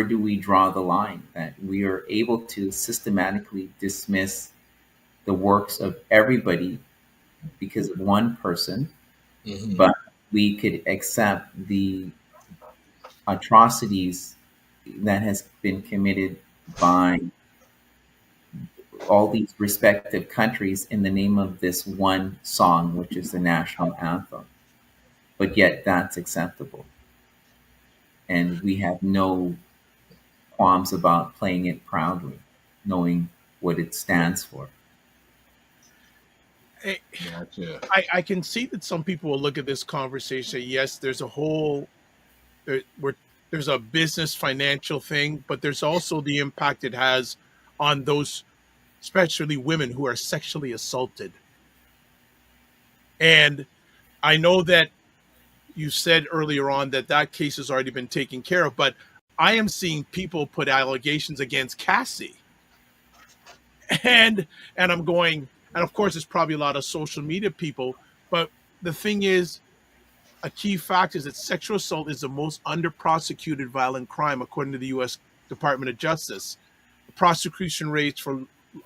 do we draw the line that we are able to systematically dismiss the works of everybody because of one person, Mm-hmm. but we could accept the atrocities that has been committed by all these respective countries in the name of this one song, which is the national anthem. But yet that's acceptable. And we have no qualms about playing it proudly, knowing what it stands for. Gotcha. I can see that some people will look at this conversation. Yes, there's there's a business financial thing, but there's also the impact it has on those, especially women who are sexually assaulted. And I know that you said earlier on that case has already been taken care of, but I am seeing people put allegations against Cassie. And I'm going, and of course, it's probably a lot of social media people, but the thing is, a key fact is that sexual assault is the most under-prosecuted violent crime, according to the U.S. Department of Justice. The prosecution rates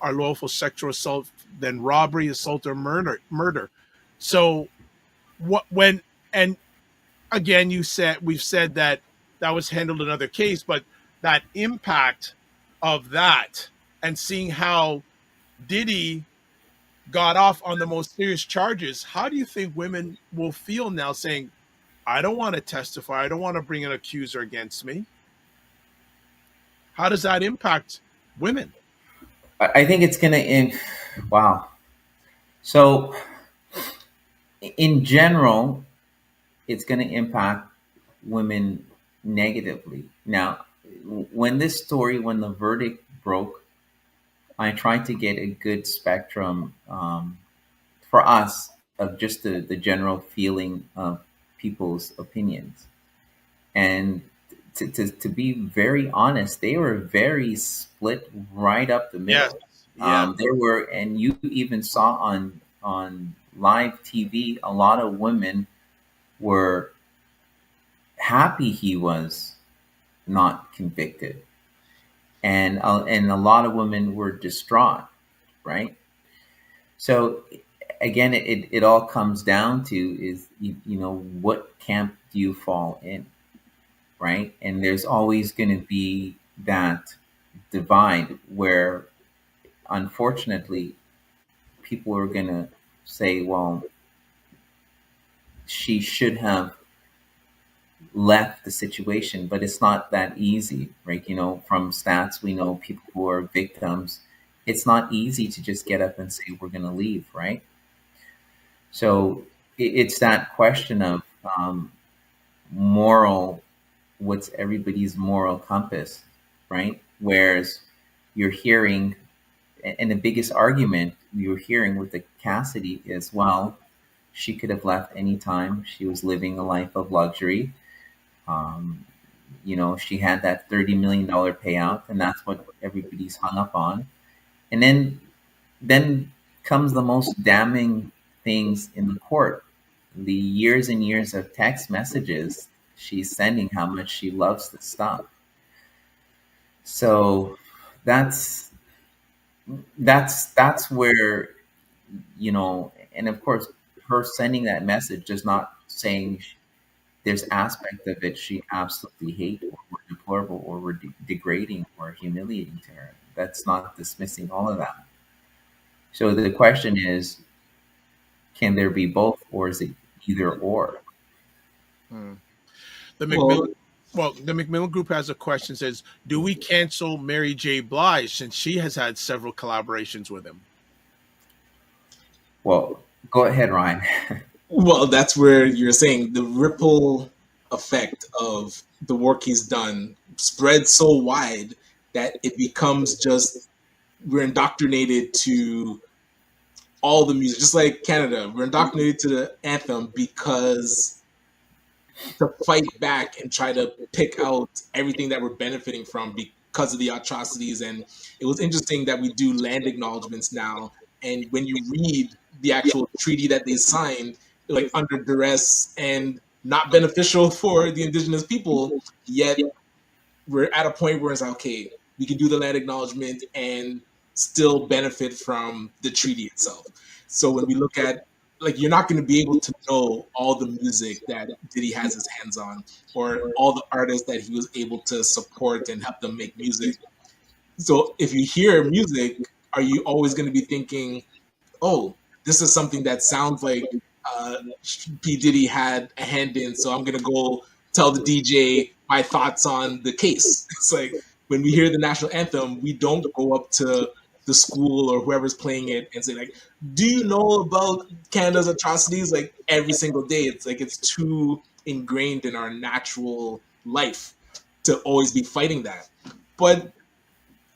are lower for sexual assault than robbery, assault, or murder. So, and again, we've said that was handled in another case, but that impact of that and seeing how Diddy got off on the most serious charges, how do you think women will feel now saying, I don't want to testify, I don't want to bring an accuser against me? How does that impact women? I think it's going to, wow. So in general, it's going to impact women negatively. Now, when the verdict broke, I tried to get a good spectrum for us of just the general feeling of people's opinions. And to be very honest, they were very split right up the Yes. middle. Yeah. There were, and you even saw on live TV, a lot of women were happy he was not convicted, and a lot of women were distraught, right? So again, it all comes down to is what camp do you fall in, right? And there's always going to be that divide where, unfortunately, people are going to say, well, she should have left the situation, but it's not that easy, right? From stats, we know people who are victims, it's not easy to just get up and say, we're going to leave, right? So it's that question of moral, what's everybody's moral compass, right? Whereas you're hearing, and the biggest argument you're hearing with the Cassidy is, well, she could have left anytime. She was living a life of luxury. She had that $30 million payout, and that's what everybody's hung up on. And then comes the most damning things in the court. The years and years of text messages she's sending, how much she loves this stuff. So that's where, and of course, her sending that message does not saying there's aspect of it she absolutely hate or were deplorable or were degrading or humiliating to her. That's not dismissing all of that. So the question is, can there be both, or is it either or? The Macmillan Group has a question, says, do we cancel Mary J. Blige since she has had several collaborations with him? Well, go ahead, Ryan. Well, that's where you're saying the ripple effect of the work he's done spreads so wide that it becomes just, we're indoctrinated to all the music, just like Canada. We're indoctrinated to the anthem because to fight back and try to pick out everything that we're benefiting from because of the atrocities. And it was interesting that we do land acknowledgements now. And when you read the actual treaty that they signed, like under duress and not beneficial for the indigenous people, yet we're at a point where it's like, okay, we can do the land acknowledgement and still benefit from the treaty itself. So when we look at, like, you're not going to be able to know all the music that Diddy has his hands on, or all the artists that he was able to support and help them make music. So if you hear music, are you always going to be thinking, oh, this is something that sounds like P. Diddy had a hand in, so I'm going to go tell the DJ my thoughts on the case. It's like, when we hear the national anthem, we don't go up to the school or whoever's playing it and say, like, do you know about Canada's atrocities? Like, every single day. It's like, it's too ingrained in our natural life to always be fighting that. But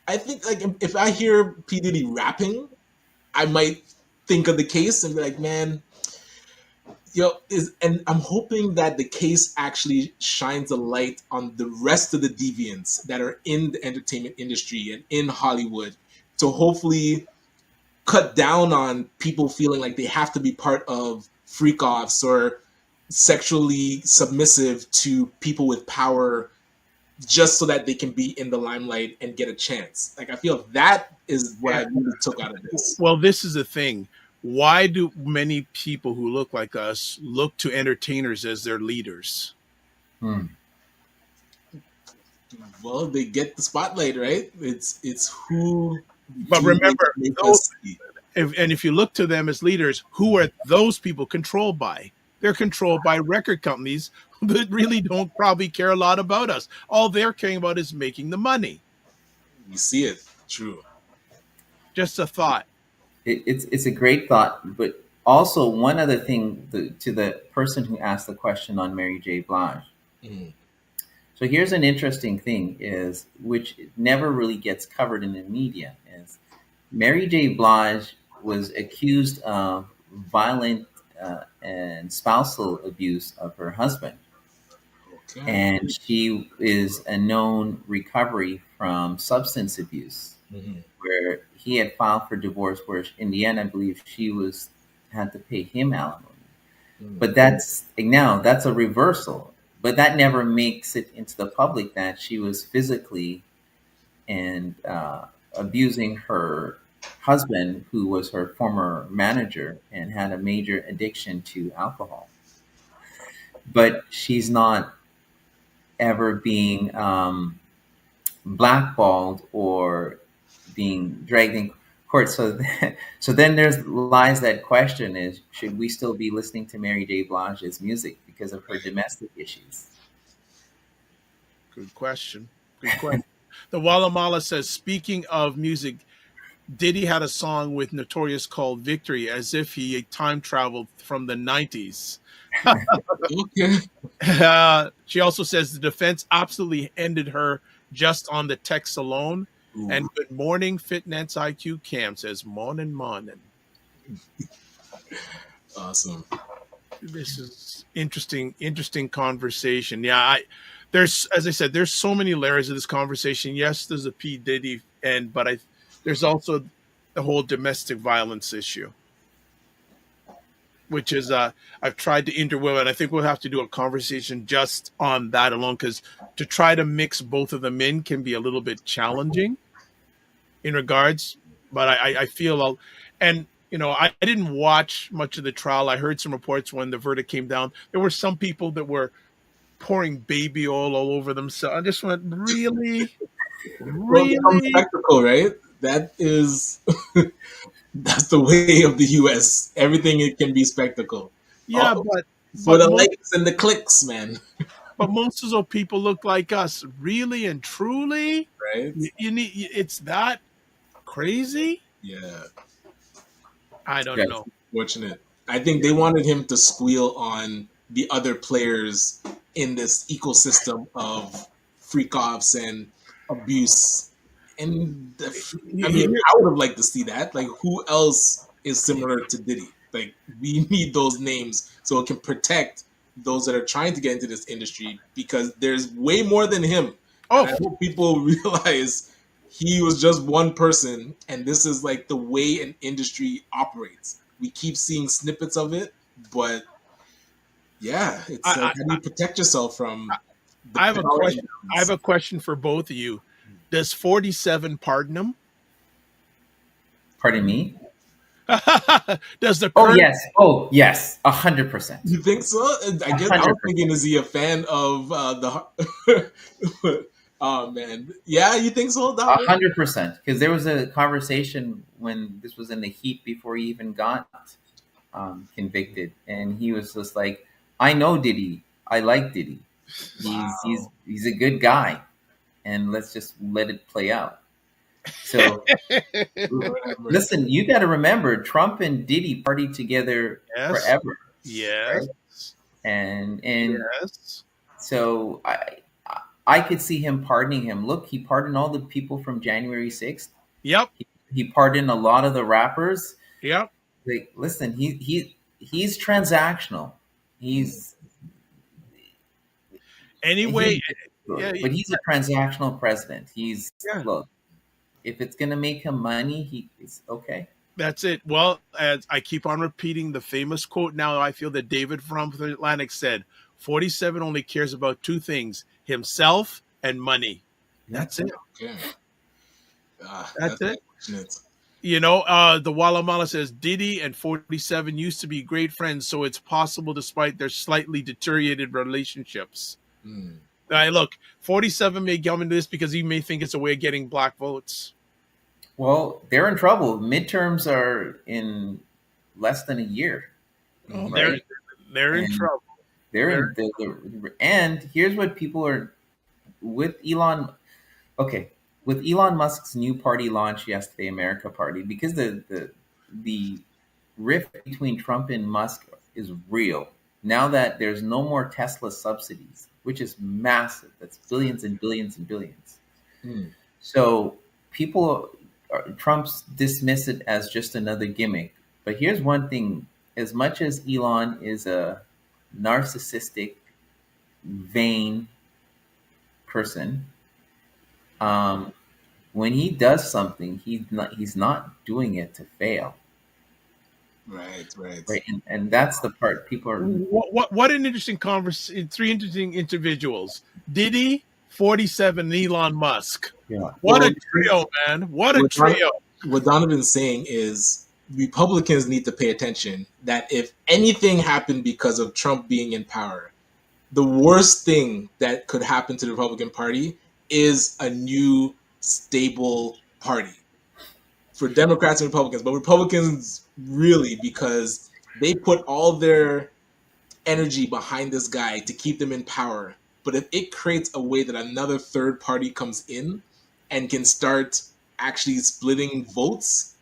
I think, like, if I hear P. Diddy rapping, I might think of the case and be like, man, and I'm hoping that the case actually shines a light on the rest of the deviants that are in the entertainment industry and in Hollywood, to hopefully cut down on people feeling like they have to be part of freak-offs or sexually submissive to people with power just so that they can be in the limelight and get a chance. Like, I feel that is what I really took out of this. Well, this is the thing. Why do many people who look like us look to entertainers as their leaders? Well, they get the spotlight, right? It's who. But remember, if you look to them as leaders, who are those people controlled by? They're controlled by record companies that really don't probably care a lot about us. All they're caring about is making the money. You see it. True. Just a thought. It's a great thought, but also one other thing to the person who asked the question on Mary J. Blige. Mm. So here's an interesting thing is, which never really gets covered in the media, is Mary J. Blige was accused of violent and spousal abuse of her husband. Okay. And she is a known recovery from substance abuse, Mhm. where he had filed for divorce, where in the end, I believe she was had to pay him alimony. Mm. But that's a reversal. But that never makes it into the public that she was physically and abusing her husband, who was her former manager and had a major addiction to alcohol. But she's not ever being blackballed or being dragged in court. So, so then there's lies that question is, should we still be listening to Mary J. Blige's music because of her domestic issues? Good question. Good question. The Walla Mala says, speaking of music, Diddy had a song with Notorious called Victory, as if he time traveled from the 90s. Okay. She also says the defense absolutely ended her just on the text alone. Ooh. And good morning, Fitness IQ Cam says, morning, morning. Awesome. This is interesting conversation. Yeah, there's, as I said, there's so many layers of this conversation. Yes, there's a P Diddy but there's also the whole domestic violence issue, which is I've tried to interweave, and I think we'll have to do a conversation just on that alone, because to try to mix both of them in can be a little bit challenging in regards. But I feel, and I didn't watch much of the trial. I heard some reports when the verdict came down. There were some people that were pouring baby oil all over themselves. I just went, really? Well, it becomes spectacle, right? That is that's the way of the US. Everything it can be spectacle. Yeah, for the likes and the clicks, man. But most of those people look like us, really and truly. Right? You need, it's that crazy. Yeah. I don't know. Fortunate. I think they wanted him to squeal on the other players in this ecosystem of freak offs and abuse. And I mean, I would have liked to see that. Like, who else is similar to Diddy? Like, we need those names so it can protect those that are trying to get into this industry, because there's way more than him. And I hope people realize he was just one person, and this is like the way an industry operates. We keep seeing snippets of it, but yeah, it's how do you protect yourself from? I have a question. I have a question for both of you. Does 47 pardon him? Pardon me? Does the current... Oh yes, 100%. You think so? I guess 100%. I was thinking, is he a fan of the? Oh man, yeah, you think so? 100%. Because there was a conversation when this was in the heat before he even got convicted, and he was just like, "I know Diddy. I like Diddy. He's a good guy, and let's just let it play out." So, listen, you got to remember, Trump and Diddy partied together forever. Yes. Right? And so I could see him pardoning him. Look, he pardoned all the people from January 6th. Yep. He pardoned a lot of the rappers. Yep. Like, listen, he's transactional. He's anyway, but he's a transactional president. Look, if it's gonna make him money, it's okay. That's it. Well, as I keep on repeating the famous quote now, I feel that David from the Atlantic said, 47 only cares about two things: himself and money. That's it. Okay. That's it. The Walla Mala says Diddy and 47 used to be great friends, so it's possible despite their slightly deteriorated relationships. Look, 47 may come into this because he may think it's a way of getting black votes. Well, they're in trouble. Midterms are in less than a year. Oh, right? They're in trouble. And here's what people are with Elon. Okay, with Elon Musk's new party launch yesterday, America Party, because the rift between Trump and Musk is real. Now that there's no more Tesla subsidies, which is massive. That's billions and billions and billions. Mm. So Trump's dismiss it as just another gimmick. But here's one thing: as much as Elon is a narcissistic, vain person, when he does something, he's not doing it to fail. Right. And that's the part people are. What an interesting conversation. Three interesting individuals: Diddy, 47, and Elon Musk. Yeah. What a trio, man! What a trio. What Donovan's saying is Republicans need to pay attention that if anything happened because of Trump being in power, the worst thing that could happen to the Republican Party is a new stable party. For Democrats and Republicans, but Republicans really, because they put all their energy behind this guy to keep them in power. But if it creates a way that another third party comes in and can start actually splitting votes,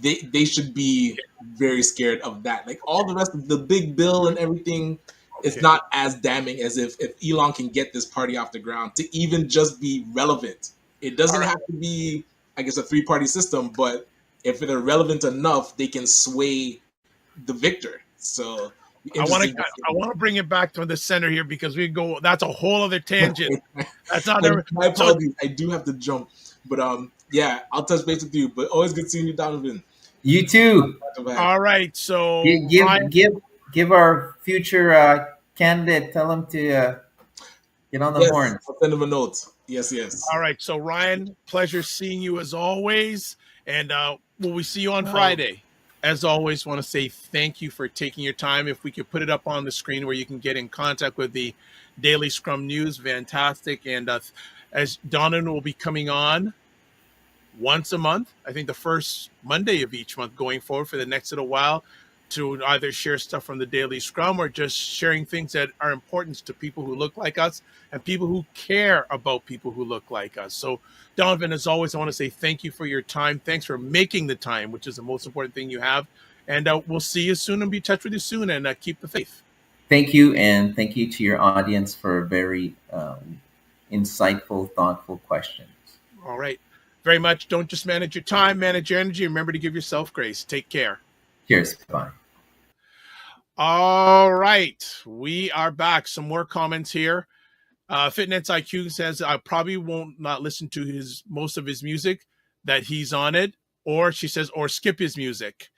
they should be very scared of that. Like all the rest of the big bill and everything, it's not as damning as if Elon can get this party off the ground to even just be relevant. It doesn't have to be, I guess, a three-party system, but if they're relevant enough, they can sway the victor. So I want to bring it back to the center here because that's a whole other tangent. That's not my apologies. I do have to jump, but yeah, I'll touch base with you. But always good seeing you, Donovan. You too. All right, so give our future candidate. Tell him to get on the horn. I'll send him a note. Yes. All right, so Ryan, pleasure seeing you as always, and will we see you on Friday? As always, want to say thank you for taking your time. If we could put it up on the screen where you can get in contact with the Daily Scrum News, fantastic. And as Donovan will be coming on once a month, I think the first Monday of each month going forward for the next little while, to either share stuff from the Daily Scrum or just sharing things that are important to people who look like us and people who care about people who look like us. So Donovan, as always, I want to say thank you for your time. Thanks for making the time, which is the most important thing you have. And we'll see you soon and be in touch with you soon, and keep the faith. Thank you. And thank you to your audience for very insightful, thoughtful questions. All right. Very much. Don't just manage your time, manage your energy. Remember to give yourself grace. Take care. Cheers. Bye. All right. We are back. Some more comments here. Fitness IQ says, I probably won't not listen to most of his music that he's on it. Or she says, or skip his music.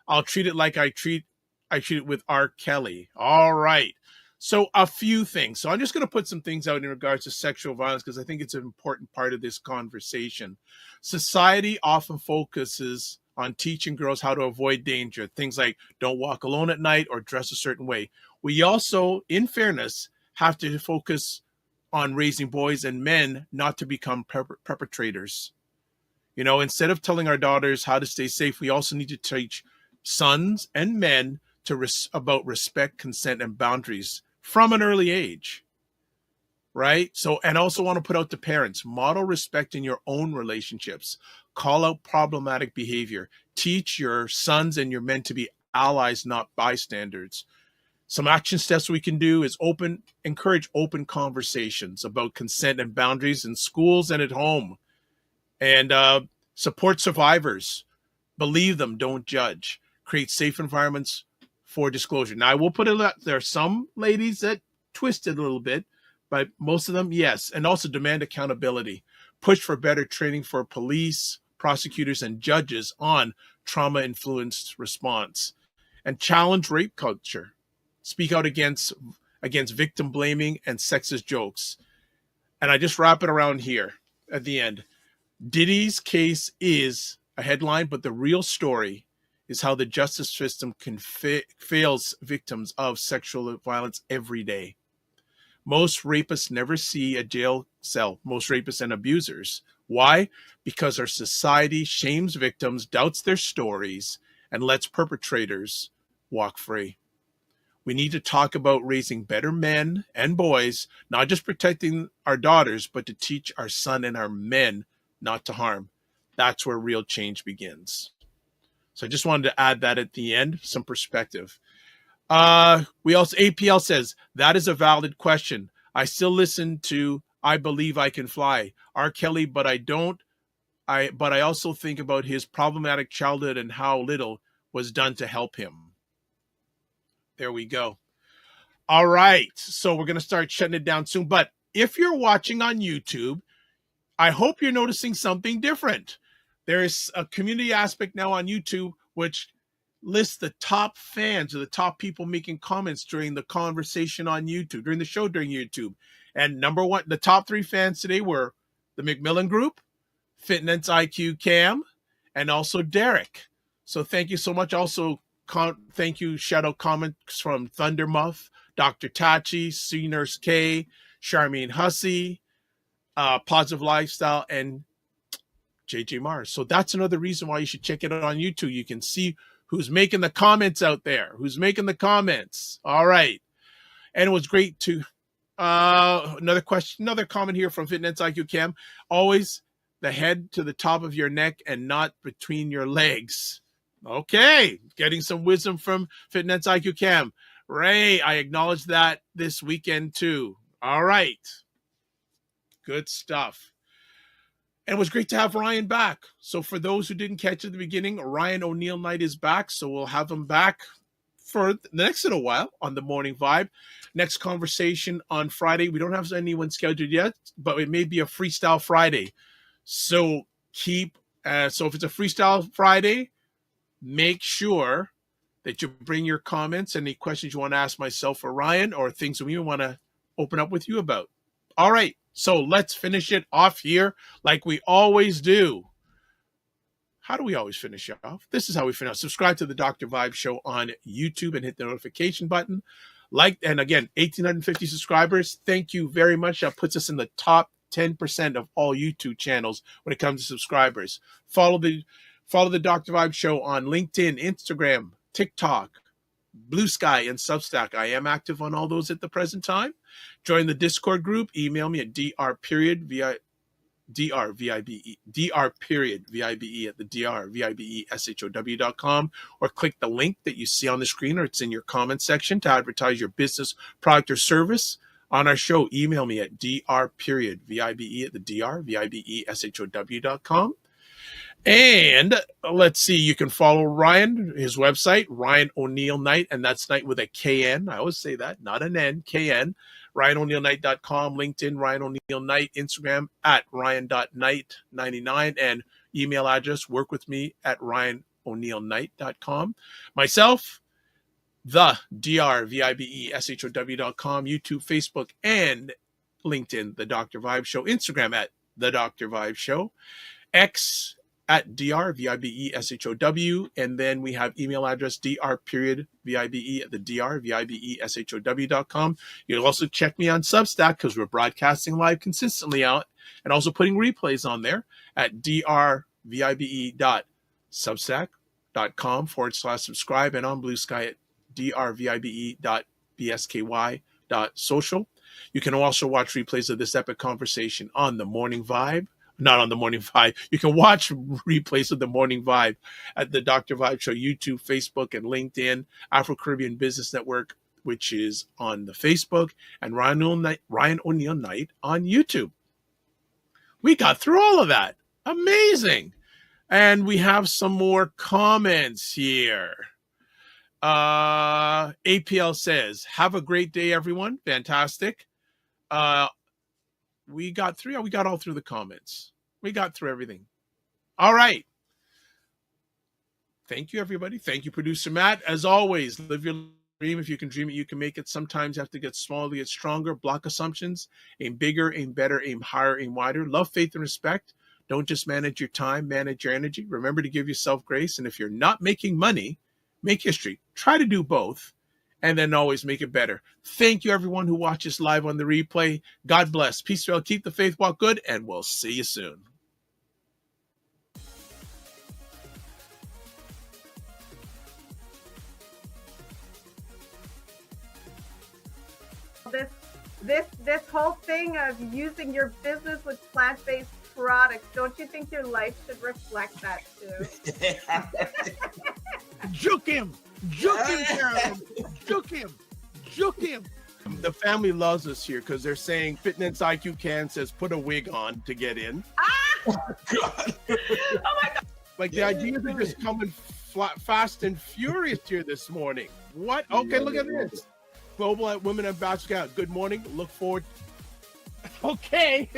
I'll treat it like I treat it with R. Kelly. All right. So a few things. So I'm just going to put some things out in regards to sexual violence because I think it's an important part of this conversation. Society often focuses on teaching girls how to avoid danger. Things like don't walk alone at night or dress a certain way. We also, in fairness, have to focus on raising boys and men not to become perpetrators. You know, instead of telling our daughters how to stay safe, we also need to teach sons and men about respect, consent, and boundaries from an early age. Right? So, and also want to put out to parents, model respect in your own relationships. Call out problematic behavior. Teach your sons and your men to be allies, not bystanders. Some action steps we can do is encourage open conversations about consent and boundaries in schools and at home. And support survivors. Believe them, don't judge. Create safe environments for disclosure. Now, I will put it out there are some ladies that twist it a little bit, but most of them, yes. And also demand accountability. Push for better training for police, prosecutors, and judges on trauma-influenced response. And challenge rape culture. Speak out against victim blaming and sexist jokes. And I just wrap it around here at the end. Diddy's case is a headline, but the real story is how the justice system fails victims of sexual violence every day. Most rapists never see a jail cell, most rapists and abusers. Why? Because our society shames victims, doubts their stories, and lets perpetrators walk free. We need to talk about raising better men and boys, not just protecting our daughters, but to teach our son and our men not to harm. That's where real change begins. So I just wanted to add that at the end, some perspective. APL says, that is a valid question. I still listen to I Believe I Can Fly, R. Kelly, but I don't. But I also think about his problematic childhood and how little was done to help him. There we go. All right. So we're going to start shutting it down soon. But if you're watching on YouTube, I hope you're noticing something different. There is a community aspect now on YouTube, which lists the top fans or the top people making comments during the conversation on YouTube, during the show during YouTube. And number one, the top 3 fans today were the McMillan Group, Fitness IQ Cam, and also Derek. So thank you so much. Also, thank you. Shout out comments from Thunder Muff, Dr. Tachi, C Nurse K, Charmaine Hussey, Positive Lifestyle, and JJ Mars. So that's another reason why you should check it out on YouTube. You can see who's making the comments out there, who's making the comments. All right. And it was great to, another comment here from Fitness IQ Cam. Always the head to the top of your neck and not between your legs. Okay. Getting some wisdom from Fitness IQ Cam. Ray, I acknowledge that this weekend too. All right. Good stuff. And it was great to have Ryan back. So for those who didn't catch at the beginning, Ryan O'Neill Knight is back. So we'll have him back for the next little while on the Morning Vibe. Next conversation on Friday. We don't have anyone scheduled yet, but it may be a Freestyle Friday. So so if it's a Freestyle Friday, make sure that you bring your comments, any questions you want to ask myself or Ryan, or things we want to open up with you about. All right. So let's finish it off here like we always do. How do we always finish it off? This is how we finish. Subscribe to the Dr. Vibe Show on YouTube and hit the notification button. And again, 1,850 subscribers. Thank you very much. That puts us in the top 10% of all YouTube channels when it comes to subscribers. Follow the Dr. Vibe Show on LinkedIn, Instagram, TikTok, Blue Sky, and Substack. I am active on all those at the present time. Join the Discord group. Email me at dr.vibe at the drvibeshow.com, or click the link that you see on the screen, or it's in your comment section to advertise your business, product, or service on our show. Email me at dr.vibe at the drvibeshow.com. And let's see, you can follow Ryan, his website, Ryan O'Neill Knight, and that's Knight with a KN. I always say that, not an N, KN. RyanO'NeillKnight.com, LinkedIn, Ryan O'Neill Knight, Instagram at Ryan.Knight99, and email address, workwithme at RyanO'NeillKnight.com. Myself, the drvibeshow.com, YouTube, Facebook, and LinkedIn, The Dr. Vibe Show, Instagram at The Dr. Vibe Show, X at drvibeshow, and then we have email address dr.vibe at the drvibeshow.com. You'll also check me on Substack because we're broadcasting live consistently out, and also putting replays on there at drvibe.substack.com/subscribe, and on Blue Sky at drvibe.bsky.social. You can also watch replays of this epic conversation on the Morning Vibe. Not on the Morning Vibe. You can watch replays of the Morning Vibe at the Dr. Vibe Show, YouTube, Facebook, and LinkedIn, Afro-Caribbean Business Network, which is on the Facebook, and Ryan O'Neill Knight on YouTube. We got through all of that. Amazing. And we have some more comments here. APL says, have a great day, everyone. Fantastic. We got all through the comments. We got through everything. All right. Thank you, everybody. Thank you, producer Matt. As always, live your dream. If you can dream it, you can make it. Sometimes you have to get smaller to get stronger. Block assumptions. Aim bigger, aim better, aim higher, aim wider. Love, faith, and respect. Don't just manage your time, manage your energy. Remember to give yourself grace. And if you're not making money, make history. Try to do both, and then always make it better. Thank you, everyone who watches live on the replay. God bless. Peace, well, keep the faith, walk good, and we'll see you soon. This whole thing of using your business with plant-based products, don't you think your life should reflect that too? Juke him, Carolyn. Juke him. The family loves us here because they're saying Fitness IQ Can says put a wig on to get in. God. Oh my God. Like the ideas are just coming fast and furious here this morning. What? Okay, look at this. Global Women Ambassador. Good morning. Look forward. Okay.